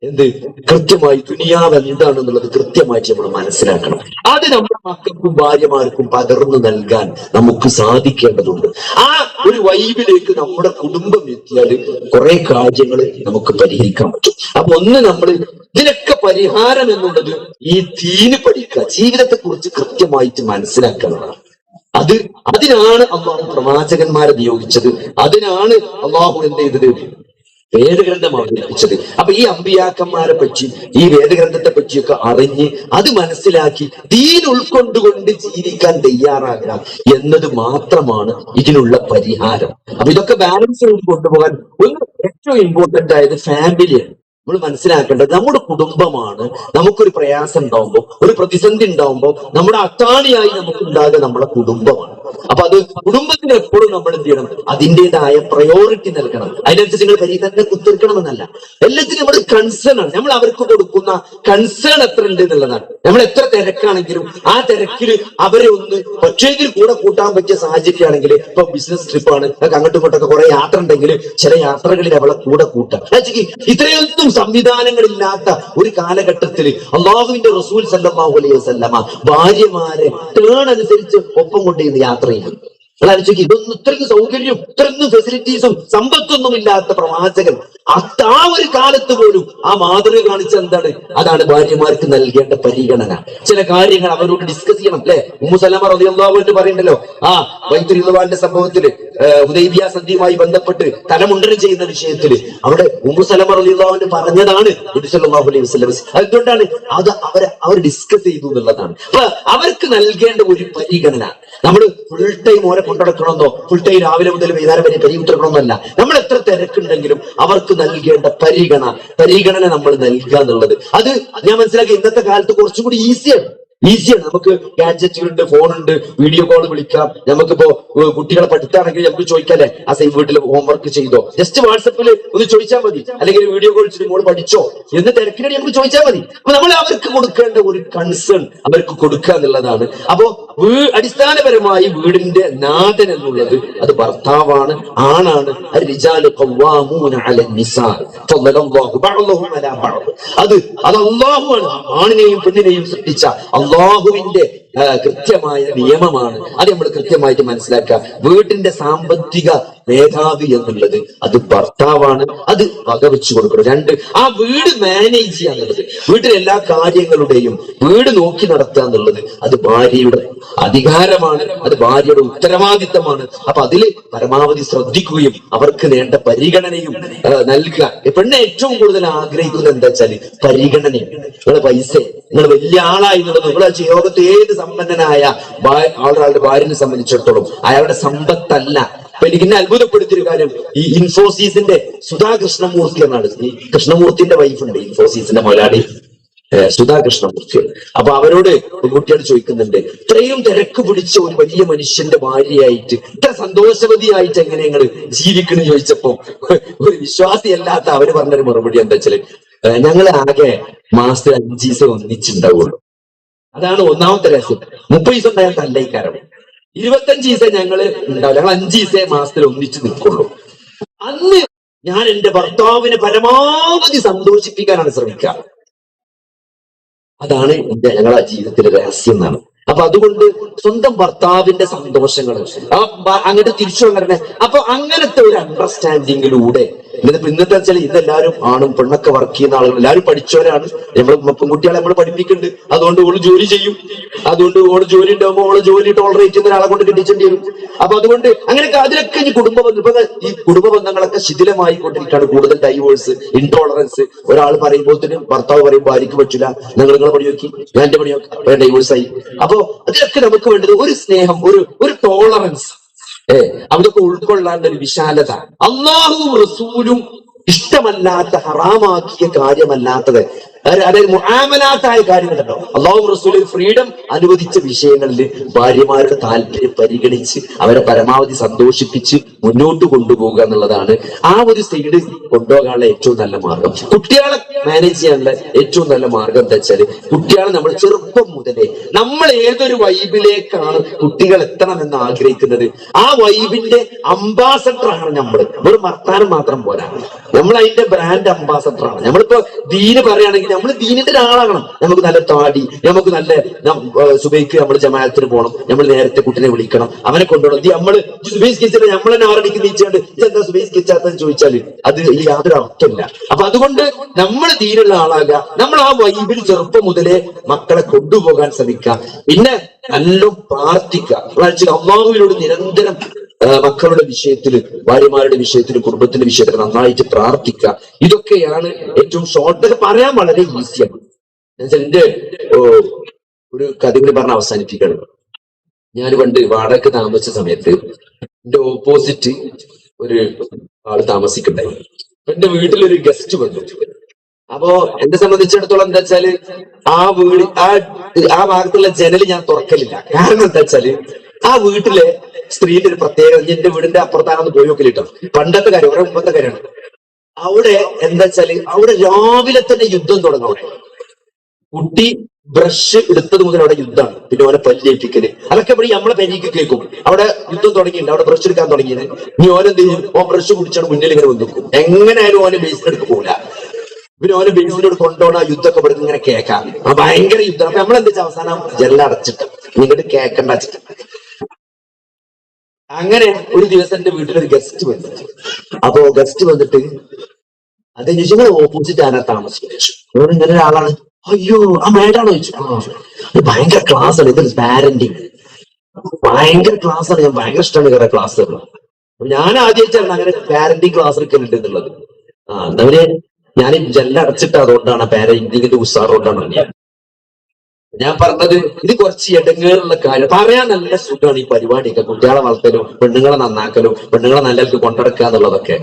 എന്ത് കൃത്യമായി ദുനിയാവ് എന്താണെന്നുള്ളത് കൃത്യമായിട്ട് നമ്മൾ മനസ്സിലാക്കണം. അത് നമ്മുടെ മക്കൾക്കും ഭാര്യമാർക്കും പകർന്നു നൽകാൻ നമുക്ക് സാധിക്കേണ്ടതുണ്ട്. ആ ഒരു വൈബിലേക്ക് നമ്മുടെ കുടുംബം എത്തിയാൽ കുറെ കാര്യങ്ങൾ നമുക്ക് പരിഹരിക്കാൻ പറ്റും. അപ്പൊ ഒന്ന് നമ്മൾ ഇതിനൊക്കെ പരിഹാരം എന്നുള്ളത് ഈ ദീന് പഠിക്കുക, ജീവിതത്തെ കുറിച്ച് കൃത്യമായിട്ട് മനസ്സിലാക്കുന്നതാണ്. അതിനാണ് അള്ളാഹു പ്രവാചകന്മാരെ നിയോഗിച്ചത്. അതിനാണ് അള്ളാഹു എന്ത് ചെയ്തത്, വേദഗ്രന്ഥം അവതരിപ്പിച്ചത്. അപ്പൊ ഈ അമ്പിയാക്കന്മാരെ പറ്റി, ഈ വേദഗ്രന്ഥത്തെ പറ്റിയൊക്കെ അറിഞ്ഞ് അത് മനസ്സിലാക്കി ദീൻ ഉൾക്കൊണ്ടുകൊണ്ട് ജീവിക്കാൻ തയ്യാറാകണം എന്നത് മാത്രമാണ് ഇതിനുള്ള പരിഹാരം. അപ്പൊ ഇതൊക്കെ ബാലൻസ് ചെയ്ത് കൊണ്ടുപോകാൻ ഏറ്റവും ഇമ്പോർട്ടന്റ് ആയത് ഫാമിലിയാണ്. നമ്മൾ മനസ്സിലാക്കേണ്ടത് നമ്മുടെ കുടുംബമാണ്. നമുക്കൊരു പ്രയാസം ഉണ്ടാവുമ്പോൾ, ഒരു പ്രതിസന്ധി ഉണ്ടാവുമ്പോൾ നമ്മുടെ അത്താണിയായി നമുക്ക് ഉണ്ടാകുക നമ്മുടെ കുടുംബമാണ്. അപ്പൊ അത് കുടുംബത്തിന് എപ്പോഴും നമ്മൾ എന്ത് ചെയ്യണം, അതിൻ്റെതായ പ്രയോറിറ്റി നൽകണം. അതിനനുസരിച്ച് നിങ്ങൾ പരിഹാരം കുത്തിരിക്കണമെന്നല്ല, എല്ലാത്തിനും നമ്മുടെ കൺസേൺ ആണ്. നമ്മൾ അവർക്ക് കൊടുക്കുന്ന കൺസേൺ എത്ര ഉണ്ട് എന്നുള്ളതാണ്. നമ്മൾ എത്ര തിരക്കാണെങ്കിലും ആ തിരക്കിൽ അവരെ ഒന്ന് പക്ഷേങ്കിൽ കൂടെ കൂട്ടാൻ പറ്റിയ സാഹചര്യമാണെങ്കിൽ, ഇപ്പൊ ബിസിനസ് ട്രിപ്പാണ്, അങ്ങോട്ടും ഇങ്ങോട്ടൊക്കെ കുറെ യാത്ര ഉണ്ടെങ്കിൽ ചില യാത്രകളിൽ അവളെ കൂടെ കൂട്ടാം. ഇത്രയൊന്നും സംവിധാനങ്ങളില്ലാത്ത ഒരു കാലഘട്ടത്തിൽ അള്ളാഹുവിന്റെ റസൂൽ സല്ലല്ലാഹു അലൈഹി വസല്ലമ ഭാര്യമാരെ ടേൺ അനുസരിച്ച് ഒപ്പം കൊണ്ടുവന്ന് യാത്ര ചെയ്യും. ആലോചിക്കും, ഇതൊന്നും ഇത്രയ്ക്ക് സൗകര്യം, ഇത്രയൊന്നും ഫെസിലിറ്റീസും സമ്പത്തൊന്നും ഇല്ലാത്ത പ്രവാചകൻ ആ ഒരു കാലത്ത് പോലും ആ മാതൃക കാണിച്ച എന്താണ്? അതാണ് ഭാര്യമാർക്ക് നൽകേണ്ട പരിഗണന. ചില കാര്യങ്ങൾ അവരോട് ഡിസ്കസ് ചെയ്യണം അല്ലെ? ഉമ്മു സലമ റളിയല്ലാഹു അൻഹ പറയണ്ടല്ലോ, ആ ബൈത്തുൽ റിദ്വാന്റെ സംഭവത്തില്, ഹുദൈബിയ സന്ധിയുമായി ബന്ധപ്പെട്ട് തലമുണ്ടനം ചെയ്യുന്ന വിഷയത്തില് അവിടെ ഉമ്മു സലമ റളിയല്ലാഹു അൻഹ പറഞ്ഞതാണ് നബി സല്ലല്ലാഹു അലൈഹി വസല്ലം. അതുകൊണ്ടാണ് അത് അവർ ഡിസ്കസ് ചെയ്തു എന്നുള്ളതാണ്. അപ്പൊ അവർക്ക് നൽകേണ്ട ഒരു പരിഗണന, നമ്മൾ ഫുൾ ടൈം ഓരെ കൊണ്ടുനടക്കണമെന്നോ, ഫുൾ ടൈം രാവിലെ മുതൽ വൈകുന്നേരം വരെ പരിയുത്തരക്കണമെന്നല്ല. നമ്മൾ എത്ര തിരക്കുണ്ടെങ്കിലും അവർക്ക് നൽകേണ്ട പരിഗണന നമ്മൾ നൽകുക എന്നുള്ളത്, അത് ഞാൻ മനസ്സിലാക്കി ഇന്നത്തെ കാലത്ത് കുറച്ചും കൂടി ഈസിയാണ്. നമുക്ക് ഗാഡ്ജറ്റുകളുണ്ട്, ഫോണുണ്ട്, വീഡിയോ കോൾ വിളിക്കാം. നമുക്കിപ്പോ കുട്ടികളെ പഠിത്താണെങ്കിൽ നമുക്ക് ചോദിക്കാല്ലേ, ആ സെയിം വീട്ടിൽ ഹോംവർക്ക് ചെയ്തോ, ജസ്റ്റ് വാട്സപ്പിൽ ഒന്ന് ചോദിച്ചാൽ മതി, അല്ലെങ്കിൽ വീഡിയോ കോൾ വിളിച്ചിട്ട് മോള് പഠിച്ചോ എന്ന് തിരക്കിനടി നമുക്ക് ചോദിച്ചാൽ മതി. അപ്പൊ നമ്മൾ അവർക്ക് കൊടുക്കേണ്ട ഒരു കൺസേൺ അവർക്ക് കൊടുക്കുക എന്നുള്ളതാണ്. അപ്പോ അടിസ്ഥാനപരമായി വീടിന്റെ നാഥൻ എന്നുള്ളത് അത് ഭർത്താവാണ്, ആണാണ്. അത് അള്ളാഹുവാണ് ആണിനെയും പെണ്ണിനെയും സൃഷ്ടിച്ച അള്ളാഹുവിന്റെ കൃത്യമായ നിയമമാണ്. അത് നമ്മൾ കൃത്യമായിട്ട് മനസ്സിലാക്കുക. വീട്ടിന്റെ സാമ്പത്തിക മേധാവി എന്നുള്ളത് അത് ഭർത്താവാണ്. അത് വകവെച്ചു കൊടുക്കണം. 2, ആ വീട് മാനേജ് ചെയ്യുക എന്നുള്ളത്, വീട്ടിലെ എല്ലാ കാര്യങ്ങളുടെയും വീട് നോക്കി നടത്തുക എന്നുള്ളത് അത് ഭാര്യയുടെ അധികാരമാണ്, അത് ഭാര്യയുടെ ഉത്തരവാദിത്തമാണ്. അപ്പൊ അതില് പരമാവധി ശ്രദ്ധിക്കുകയും അവർക്ക് വേണ്ട പരിഗണനയും നൽകുക. പെണ്ണെ ഏറ്റവും കൂടുതൽ ആഗ്രഹിക്കുന്നത് എന്താ വെച്ചാല് പരിഗണനയും. നിങ്ങളെ പൈസ, നിങ്ങൾ വലിയ ആളായി എന്നുള്ളത്, നിങ്ങളെ ലോകത്ത് ഏത് സമ്പന്നനായ ആളുടെ ഭാര്യനെ സംബന്ധിച്ചിടത്തോളം അയാളുടെ സമ്പത്തല്ല. അപ്പൊ എനിക്ക് എന്നെ അത്ഭുതപ്പെടുത്തിയൊരു കാര്യം, ഈ ഇൻഫോസിസിന്റെ സുധാ കൃഷ്ണമൂർത്തി എന്നാണ്, ഈ കൃഷ്ണമൂർത്തിന്റെ വൈഫുണ്ട്, ഇൻഫോസിസിന്റെ മുതലാളി സുധാ കൃഷ്ണമൂർത്തി. അപ്പൊ അവരോട് കുട്ടിയോട് ചോദിക്കുന്നുണ്ട്, ഇത്രയും തിരക്ക് പിടിച്ച ഒരു വലിയ മനുഷ്യന്റെ ഭാര്യയായിട്ട് ഇത്ര സന്തോഷവതിയായിട്ട് എങ്ങനെ നിങ്ങൾ ജീവിക്കുന്നു ചോദിച്ചപ്പോ ഒരു വിശ്വാസിയല്ലാത്ത അവര് പറഞ്ഞൊരു മറുപടി എന്താ വെച്ചാല്, ഞങ്ങൾ ആകെ മാസത്തിൽ 5 ദിവസം ഒന്നിച്ചുണ്ടാവുള്ളൂ. അതാണ് ഒന്നാമത്തെ രഹസ്യം. 30 ദിവസം ഉണ്ടായാൽ തല്ലയിക്കാരം, 25 ദിവസം ഞങ്ങള് ഉണ്ടാവില്ല, ഞങ്ങൾ 5 ദിവസം മാസത്തിൽ ഒന്നിച്ച് നിൽക്കുള്ളൂ. അന്ന് ഞാൻ എന്റെ ഭർത്താവിനെ പരമാവധി സന്തോഷിപ്പിക്കാനാണ് ശ്രമിക്കുക. അതാണ് ഞങ്ങളുടെ ജീവിതത്തിലെ രഹസ്യം എന്നാണ്. അപ്പൊ അതുകൊണ്ട് സ്വന്തം ഭർത്താവിന്റെ സന്തോഷങ്ങൾ അങ്ങോട്ട് തിരിച്ചു കൊണ്ടുവരണേ. അപ്പൊ അങ്ങനത്തെ ഒരു അണ്ടർസ്റ്റാൻഡിങ്ങിലൂടെ ഇന്നത്തെ വെച്ചാൽ ഇതെല്ലാവരും ആണും പെണ്ണൊക്കെ വർക്ക് ചെയ്യുന്ന ആളുകൾ എല്ലാവരും പഠിച്ചവരാണ്. പെൺകുട്ടികളെ നമ്മൾ പഠിപ്പിക്കുന്നുണ്ട്, അതുകൊണ്ട് ഓള് ജോലി ചെയ്യും. അതുകൊണ്ട് ഓള് ജോലി ഉണ്ടാകുമ്പോൾ ഓള് ജോലി ടോളറേറ്റ് ചെയ്യുന്ന ഒരാളെ കൊണ്ട് കിട്ടിച്ചേണ്ടി വരും. അപ്പൊ അതുകൊണ്ട് അങ്ങനെയൊക്കെ അതിലൊക്കെ ഈ കുടുംബ ബന്ധങ്ങളൊക്കെ ശിഥിലമായി കൊണ്ടിരിക്കുകയാണ്. കൂടുതൽ ഡൈവേഴ്സ്, ഇൻടോളറൻസ്. ഒരാൾ പറയുമ്പോഴത്തേനും ഭർത്താവ് പറയും ഭാര്യയ്ക്ക് പറ്റില്ല, നിങ്ങളെ പണി നോക്കി, ഞാൻ എന്റെ പണി നോക്കി, ഡൈവേഴ്സ് ആയി. അപ്പോ അതിലൊക്കെ നമുക്ക് വേണ്ടത് ഒരു സ്നേഹം, ഒരു ടോളറൻസ്, അതൊക്കെ ഉൾക്കൊള്ളാനുള്ള ഒരു വിശാലത. അള്ളാഹുവും റസൂലും ഇഷ്ടമല്ലാത്ത ഹറാമാക്കിയ കാര്യമല്ലാത്തത്, അതായത് മുആമലാത്തായ കാര്യങ്ങളുണ്ടല്ലോ, അല്ലാഹു റസൂൽ ഫ്രീഡം അനുവദിച്ച വിഷയങ്ങളിൽ ഭാര്യമാരുടെ താല്പര്യം പരിഗണിച്ച് അവരെ പരമാവധി സന്തോഷിപ്പിച്ച് മുന്നോട്ട് കൊണ്ടുപോകുക എന്നുള്ളതാണ് ആ ഒരു സൈഡ് കൊണ്ടുപോകാനുള്ള ഏറ്റവും നല്ല മാർഗം. കുട്ടികളെ മാനേജ് ചെയ്യാനുള്ള ഏറ്റവും നല്ല മാർഗം എന്താ വെച്ചാല്, കുട്ടികളെ നമ്മൾ ചെറുപ്പം മുതലേ നമ്മൾ ഏതൊരു വൈബിലേക്കാണ് കുട്ടികൾ എത്തണമെന്ന് ആഗ്രഹിക്കുന്നത്, ആ വൈബിന്റെ അംബാസഡർ ആണ് നമ്മൾ. ഒരു വർത്താനം മാത്രം പോരാ, നമ്മൾ അതിന്റെ ബ്രാൻഡ് അംബാസഡർ ആണ്. നമ്മളിപ്പോ ദീന് പറയുകയാണെങ്കിൽ നമ്മൾ ദീനിന്റെ ഒരാളാകണം. നമുക്ക് നല്ല താടി, നമുക്ക് നല്ല സുബൈക്ക് നമ്മൾ ജമാഅത്തിന് പോകണം, നമ്മൾ നേരത്തെ കുട്ടിനെ വിളിക്കണം, അവനെ കൊണ്ടുപോകണം. നമ്മള് സുബൈസ് കിച്ചാൽ നമ്മൾ തന്നെ 6 നീച്ചാണ്ട് ഇതെന്താ സുബൈസ് കിച്ചാത്തെന്ന് ചോദിച്ചാല് അത് യാതൊരു അർത്ഥമില്ല. അപ്പൊ അതുകൊണ്ട് നമ്മൾ ദീനുള്ള ആളാകുക, നമ്മൾ ആ വൈബിൽ ചെറുപ്പം മുതലേ മക്കളെ കൊണ്ടുപോകാൻ ശ്രമിക്കുക. പിന്നെ നല്ല പ്രാർത്ഥിക്കുക. അള്ളാഹുവിനോട് നിരന്തരം മക്കളുടെ വിഷയത്തില്, ഭാര്യമാരുടെ വിഷയത്തില്, കുടുംബത്തിന്റെ വിഷയത്തിൽ നന്നായിട്ട് പ്രാർത്ഥിക്കുക. ഇതൊക്കെയാണ് ഏറ്റവും ഷോർട്ട്. പറയാൻ വളരെ ഈസിയാണ്. എന്റെ ഒരു കഥ കൂടി പറഞ്ഞ് അവസാനിപ്പിക്കണം. ഞാൻ പണ്ട് വാടക താമസിച്ച സമയത്ത് എന്റെ ഓപ്പോസിറ്റ് ഒരു ആള് താമസിക്കണ്ടായി. എന്റെ വീട്ടിലൊരു ഗസ്റ്റ് വന്നു. അപ്പോ എന്നെ സംബന്ധിച്ചിടത്തോളം എന്താ വെച്ചാല് ആ വീട് ആ ഭാഗത്തുള്ള ജനല് ഞാൻ തുറക്കലില്ല. കാരണം എന്താ വെച്ചാല് ആ വീട്ടിലെ സ്ത്രീയുടെ ഒരു പ്രത്യേകത, എന്റെ വീടിന്റെ അപ്പുറത്താണെന്ന് പോയി നോക്കലിട്ടോ. പണ്ടത്തെ കാര്യം, ഒരു മുമ്പത്തെ കാര്യമാണ്. അവിടെ എന്താ വെച്ചാല് അവിടെ രാവിലെ തന്നെ യുദ്ധം തുടങ്ങും. അവിടെ കുട്ടി ബ്രഷ് എടുത്തത് മുതൽ അവിടെ യുദ്ധമാണ്. പിന്നെ ഓനെ പല്ലേൽപ്പിക്കല്, അതൊക്കെ ഇവിടെ നമ്മളെ പെരീക്ക് കേൾക്കും. അവിടെ യുദ്ധം തുടങ്ങിയിട്ടുണ്ട്, അവിടെ ബ്രഷ് എടുക്കാൻ തുടങ്ങിയത്. ഇനി ഓനെന്ത് ചെയ്യും, ഓൻ ബ്രഷ് കുടിച്ചാണ് മുന്നിൽ ഇങ്ങനെ വന്നിക്കും. എങ്ങനെയായാലും ഓനെ ബേസിനെടുക്ക് പോകില്ല. പിന്നെ ഓനെ ബേസിനോട് കൊണ്ടുപോകണം. ആ യുദ്ധമൊക്കെ ഇവിടെ ഇങ്ങനെ കേൾക്കാം. ആ ഭയങ്കര യുദ്ധം. അപ്പൊ നമ്മളെന്താ വെച്ചാൽ അവസാനം ജനലടച്ചിട്ട് ഇങ്ങോട്ട് കേൾക്കണ്ട വെച്ചിട്ട് അങ്ങനെ ഒരു ദിവസം എന്റെ വീട്ടിലൊരു ഗസ്റ്റ് വന്നു. അപ്പോ ഗസ്റ്റ് വന്നിട്ട് അത് ചോദിച്ചു, ഓപ്പോസിറ്റ് ആരാ താമസിക്കുന്നത്? ഇങ്ങനെ ഒരാളാണ്. അയ്യോ, ആ മേഡാണോ ചോദിച്ചു. ഇത് ഭയങ്കര ക്ലാസ് ആണ്, ഇത് പാരന്റിങ് ഭയങ്കര ക്ലാസ് ആണ്, ഞാൻ ഭയങ്കര ഇഷ്ടമാണ് കുറെ ക്ലാസ്. ഞാൻ ആദ്യമായിട്ടാണ് അങ്ങനെ പാരന്റിങ് ക്ലാസ് എടുക്കലുണ്ട് എന്നുള്ളത്. എന്നവര് ഞാൻ ജെല്ലടച്ചിട്ട് അതുകൊണ്ടാണ് പാരന്റിങ്ങിന്റെ ഉത്സാഹം ഞാൻ പറഞ്ഞത്. ഇത് കുറച്ച് ഇടങ്ങേറുള്ള കാര്യം, പറയാൻ നല്ല സുഖമാണ് ഈ പരിപാടിയൊക്കെ, കുട്ടികളെ വളർത്തലും പെണ്ണുങ്ങളെ നന്നാക്കലും പെണ്ണുങ്ങളെ നല്ലവർക്ക് കൊണ്ടെടുക്കുക എന്നുള്ളതൊക്കെ.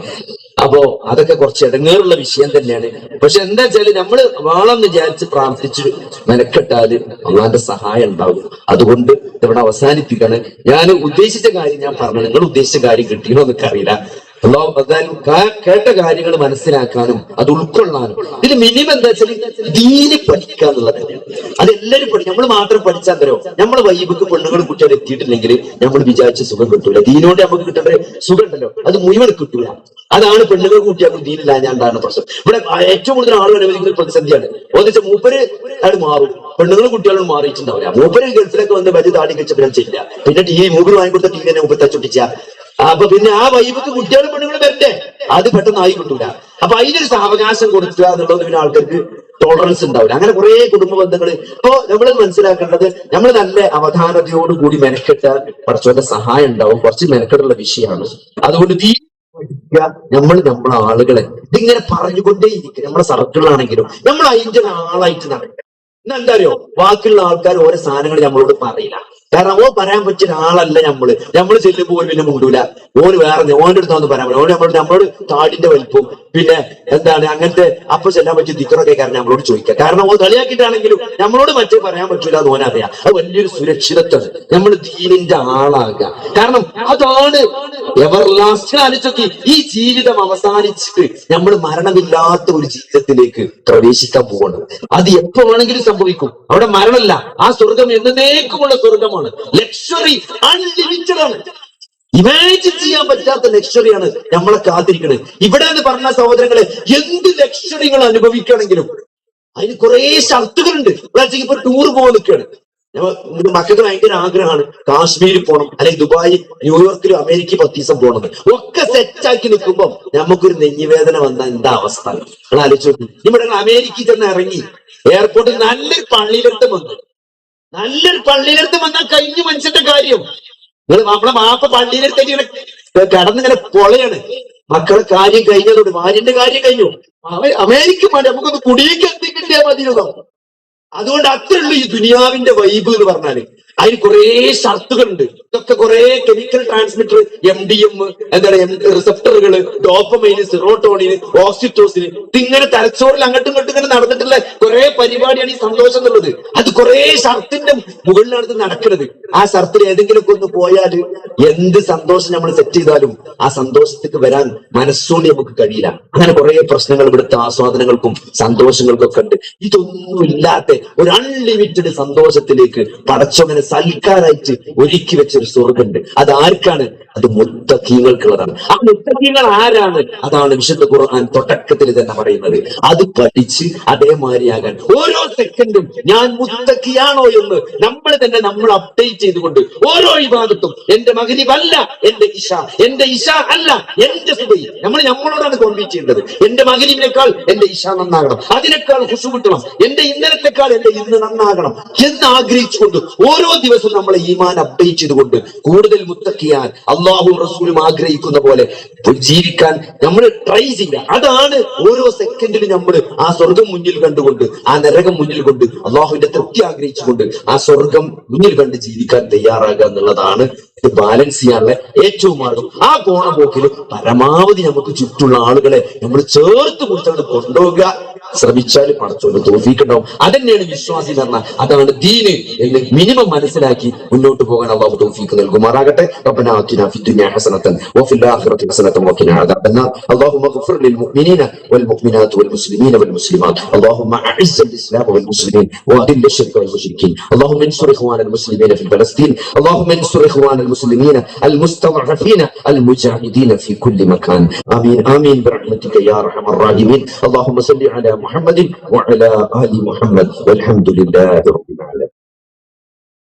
അപ്പോ അതൊക്കെ കുറച്ച് ഇടങ്ങേറുള്ള വിഷയം തന്നെയാണ്. പക്ഷെ എന്താ വെച്ചാല് നമ്മള് വാളെന്ന് വിചാരിച്ച് പ്രാർത്ഥിച്ച് മെനക്കെട്ടാല് അള്ളാന്റെ സഹായം ഉണ്ടാവും. അതുകൊണ്ട് ഇവിടെ അവസാനിപ്പിക്കാണ്. ഞാൻ ഉദ്ദേശിച്ച കാര്യം ഞാൻ പറഞ്ഞു. നിങ്ങൾ ഉദ്ദേശിച്ച കാര്യം കിട്ടിയോ എന്നൊക്കെ അറിയില്ല. കേട്ട കാര്യങ്ങൾ മനസ്സിലാക്കാനും അത് ഉൾക്കൊള്ളാനും ഇതിൽ മിനിമം എന്താ വെച്ചാൽ ദീനി പഠിക്കുക എന്നുള്ളത്. അതെല്ലാവരും നമ്മൾ മാത്രം പഠിച്ചാൽ തരോ. നമ്മൾ വൈബിക്ക് പെണ്ണുങ്ങളും കുട്ടികൾ എത്തിയിട്ടില്ലെങ്കിൽ നമ്മൾ വിചാരിച്ച സുഖം കിട്ടൂല. ദീനോട് നമുക്ക് കിട്ടേണ്ട സുഖം ഉണ്ടല്ലോ, അത് മുഴുവൻ കിട്ടൂല. അതാണ് പെണ്ണുങ്ങൾ കുട്ടികൾക്ക് ദീനില്ല ഞാണ്ടാണ് പ്രശ്നം. ഇവിടെ ഏറ്റവും കൂടുതൽ ആളുകൾ അനുവദിക്കുന്ന പ്രതിസന്ധിയാണ്. ഒന്നിച്ച് മൂപ്പര് അയാൾ മാറും, പെണ്ണുങ്ങളും കുട്ടികളും മാറിയിട്ടുണ്ടാവില്ല. മൂപ്പര് ഗൾഫിലൊക്കെ വന്ന് വലിയ താടി വെച്ചപ്പോൾ ചെയ്യില്ല. പിന്നെ ടി വി മൂപ്പര് വാങ്ങിക്കൊടുത്ത ടി വി തന്നെ മൂപ്പര് തച്ചൊട്ടിച്ച. അപ്പൊ പിന്നെ ആ വൈബിക്ക് കുട്ടികളും പെണ്ണുങ്ങളും വരണ്ടേ, അത് പെട്ടെന്ന് ആയി കിട്ടൂല. അപ്പൊ അതിനൊരു സാവകാശം കൊടുക്കുക എന്നുള്ളത് പിന്നെ ആൾക്കാർക്ക് ടോളറൻസ് ഉണ്ടാവില്ല. അങ്ങനെ കുറെ കുടുംബ ബന്ധങ്ങൾ. ഇപ്പോ നമ്മൾ മനസ്സിലാക്കേണ്ടത്, നമ്മൾ നല്ല അവധാനതയോടുകൂടി മെനക്കെട്ടാൽ കുറച്ചുകൂടെ സഹായം ഉണ്ടാവും. കുറച്ച് മെനക്കെട്ടുള്ള വിഷയമാണ്. അതുകൊണ്ട് പഠിക്കുക. നമ്മളെ ആളുകളെ ഇതിങ്ങനെ പറഞ്ഞുകൊണ്ടേയിരിക്കും. നമ്മളെ സർക്കിളാണെങ്കിലും നമ്മൾ അതിന്റെ ആളായിട്ട് നടക്കുക. എന്താ അറിയോ, ബാക്കിയുള്ള ആൾക്കാർ ഓരോ സാധനങ്ങൾ നമ്മളോട് പറയില്ല. കാരണം ഓ പറയാൻ പറ്റിയ ഒരാളല്ല നമ്മള് ചെല്ലുമ്പോൾ പിന്നെ മുണ്ടൂല. ഓന് വേറെ ഓന്റെ അടുത്ത് പറയാൻ പറ്റും. നമ്മളോട് താടിന്റെ വലിപ്പം പിന്നെ എന്താണ് അങ്ങനത്തെ അപ്പൊ ചെല്ലാൻ പറ്റിയ ദിക്കറൊക്കെ കാരണം നമ്മളോട് ചോദിക്കുക. കാരണം ഓ കളിയാക്കിയിട്ടാണെങ്കിലും നമ്മളോട് മറ്റേ പറയാൻ പറ്റൂല എന്ന് ഓനറിയാം. അത് വലിയൊരു സുരക്ഷിതത്വം. നമ്മൾ ദീനിന്റെ ആളാകുക. കാരണം അതാണ് എവർ ലാസ്റ്റ്. ആലോചിച്ചോക്കി, ഈ ജീവിതം അവസാനിച്ചിട്ട് നമ്മൾ മരണമില്ലാത്ത ഒരു ജീവിതത്തിലേക്ക് പ്രവേശിക്കാൻ പോകണം. അത് എപ്പോ വേണമെങ്കിലും സംഭവിക്കും. അവിടെ മരണമല്ല, ആ സ്വർഗം എന്നേക്കുമുള്ള സ്വർഗമാണ്. ലക്ഷറി അൺലിമിറ്റഡ് ആണ്. ഇമാജിൻ ചെയ്യാൻ പറ്റാത്ത ലക്ഷറിയാണ് നമ്മളെ കാത്തിരിക്കുന്നത്. ഇവിടെ എന്ന് പറഞ്ഞ സഹോദരങ്ങളെ, എന്ത് ലക്ഷറികൾ അനുഭവിക്കണമെങ്കിലും അതിന് കുറെ ഷർത്തുകളുണ്ട്. ഇപ്പൊ ടൂർ പോകാൻ നിൽക്കുകയാണ്, മക്കൾക്ക് ഭയങ്കര ആഗ്രഹമാണ് കാശ്മീരിൽ പോകണം, അല്ലെങ്കിൽ ദുബായ്, ന്യൂയോർക്കിലും അമേരിക്ക 10 ദിവസം പോകണം. ഒക്കെ സെറ്റാക്കി നിൽക്കുമ്പോൾ നമുക്കൊരു നെഞ്ഞുവേദന വന്ന എന്താ അവസ്ഥ നിങ്ങൾ ആലോചിച്ചു. ഇവിടെ അമേരിക്കയിൽ ചെന്ന് ഇറങ്ങി എയർപോർട്ടിൽ നല്ലൊരു പള്ളിയിലെടുത്ത് വന്നാൽ കഴിഞ്ഞു മനുഷ്യന്റെ കാര്യം. നിങ്ങൾ നമ്മളെ മാപ്പ പള്ളിയിലെടുത്ത് കിടന്നിങ്ങനെ പൊളയാണ്. മക്കളെ കാര്യം കഴിഞ്ഞതോട്, ഭാര്യന്റെ കാര്യം കഴിഞ്ഞു. അമേരിക്ക മതി, നമുക്കൊന്ന് കുടിയേക്ക് എത്തിക്കിട്ടിയാൽ മതിയോ. അതുകൊണ്ട് അത്രയുള്ളൂ ഈ ദുനിയാവിന്റെ വൈബ് എന്ന് പറഞ്ഞാല്. അതിന് കുറെ ഷർത്തുകളുണ്ട്. ഇതൊക്കെ കുറെ കെമിക്കൽ ട്രാൻസ്മിറ്റർ, MDM, എന്താണ് റിസപ്റ്ററുകള്, ഡോപ്പമൈന്, സെറോട്ടോണിന്, ഓക്സിറ്റോസിന്, ഇതിങ്ങനെ തലച്ചോറിൽ അങ്ങോട്ടും ഇങ്ങോട്ടും ഇങ്ങനെ നടന്നിട്ടുള്ള കുറെ പരിപാടിയാണ് ഈ സന്തോഷം എന്നുള്ളത്. അത് കുറെ ഷർത്തിന്റെ മുകളിലാണ് നടക്കുന്നത്. ആ ഷർത്തിൽ ഏതെങ്കിലുമൊക്കെ ഒന്ന് പോയാൽ എന്ത് സന്തോഷം നമ്മൾ സെറ്റ് ചെയ്താലും ആ സന്തോഷത്തേക്ക് വരാൻ മനസ്സുകൊണ്ട് നമുക്ക് കഴിയില്ല. അങ്ങനെ കുറെ പ്രശ്നങ്ങൾ ഇവിടുത്തെ ആസ്വാദനങ്ങൾക്കും സന്തോഷങ്ങൾക്കും ഒക്കെ ഉണ്ട്. ഇതൊന്നും ഇല്ലാത്ത ഒരു അൺലിമിറ്റഡ് സന്തോഷത്തിലേക്ക് പടച്ചവനെ സൽക്കാരായിട്ട് ഒരുക്കി വെച്ചൊരു സ്വർഗമുണ്ട്. അത് ആർക്കാണ്? അത് മുത്തഖീങ്ങൾക്കുള്ളതാണ്. ആ മുത്തഖീങ്ങൾ ആരാണ്? അതാണ് വിശുദ്ധ ഖുർആൻ തുടക്കത്തിൽ തന്നെ പറയുന്നത്. അത് പഠിച്ച് അതേമാതിരിയാകാൻ ഓരോ സെക്കൻഡും ഞാൻ മുത്തഖിയാണോ എന്ന് നമ്മൾ അപ്ഡേറ്റ് ചെയ്തുകൊണ്ട് ഓരോ ഇബാദത്തും എന്റെ മഗ്രിബല്ല എന്റെ ഇശ അല്ല എന്റെ സുബഹി, നമ്മളോടാണ് കോമ്പീറ്റ് ചെയ്യേണ്ടത്. എന്റെ മഗ്രിബിനേക്കാൾ എന്റെ ഇശ നന്നാകണം, അതിനേക്കാൾ ഖുശൂ കിട്ടണം, എന്റെ ഇന്നലത്തെക്കാൾ എന്റെ ഇന്ന് നന്നാകണം എന്ന് ആഗ്രഹിച്ചുകൊണ്ട് ഓരോ ദിവസവും നമ്മളെ ഈമാൻ അപ്ഡേറ്റ് ചെയ്തുകൊണ്ട് കൂടുതൽ മുത്തഖിയാൻ അള്ളാഹും റസൂലും ആഗ്രഹിക്കുന്ന പോലെ ജീവിക്കാൻ നമ്മൾ ട്രൈ ചെയ്യുക. അതാണ് ഓരോ സെക്കൻഡിലും നമ്മൾ ആ സ്വർഗം മുന്നിൽ കണ്ടുകൊണ്ട്, ആ നരകം മുന്നിൽ കൊണ്ട്, അള്ളാഹുവിന്റെ തൃപ്തി ആഗ്രഹിച്ചുകൊണ്ട് ആ സ്വർഗം മുന്നിൽ കണ്ട് ജീവിക്കാൻ തയ്യാറാകുക എന്നുള്ളതാണ് ഇത് ബാലൻസ് ചെയ്യാനുള്ള ഏറ്റവും മാർഗം. ആ പോണ പോക്കിൽ പരമാവധി നമുക്ക് ചുറ്റുള്ള ആളുകളെ നമ്മൾ ചേർത്ത് പിടിച്ചാണ് കൊണ്ടുപോകുക. ശ്രമിച്ചാൽ പടച്ചോണ്ട് തൗഫീഖ് ഉണ്ടാവും. അതന്നെയാണ് വിശ്വാസി എന്ന് പറഞ്ഞാൽ, അതാണ് ദീന് എന്ന് മിനിമം മനസ്സിലാക്കി മുന്നോട്ട് പോകാൻ അല്ലാഹു തൗഫീഖ് നൽകുമാറാകട്ടെ. റബ്ബനാ ആതിനാ ഫിദ്ദുനിയ ഹസനതൻ വഫിൽ ആഖിറതി ഹസനതൻ വഖിനാ അദാബന്നാർ. അല്ലാഹുമ്മ ഗ്ഫിർ ലിൽ മുഅ്മിനീന വൽ മുഅ്മിനാത്ത് വൽ മുസ്ലിമീന വൽ മുസ്ലിമാത്ത്. അല്ലാഹുമ്മ അഇസ്സൽ ഇസ്ലാമ വൽ മുസ്ലിമീൻ വഅദില്ല الشرك والمشركين. اللهم انصر اخوان المسلمين في فلسطين. اللهم انصر اخوان المسلمين المستضعفين المجاهدين في كل مكان. آمين آمين برحمتك يا ارحم الراحمين. اللهم صل على محمد وعلى آل محمد والحمد لله رب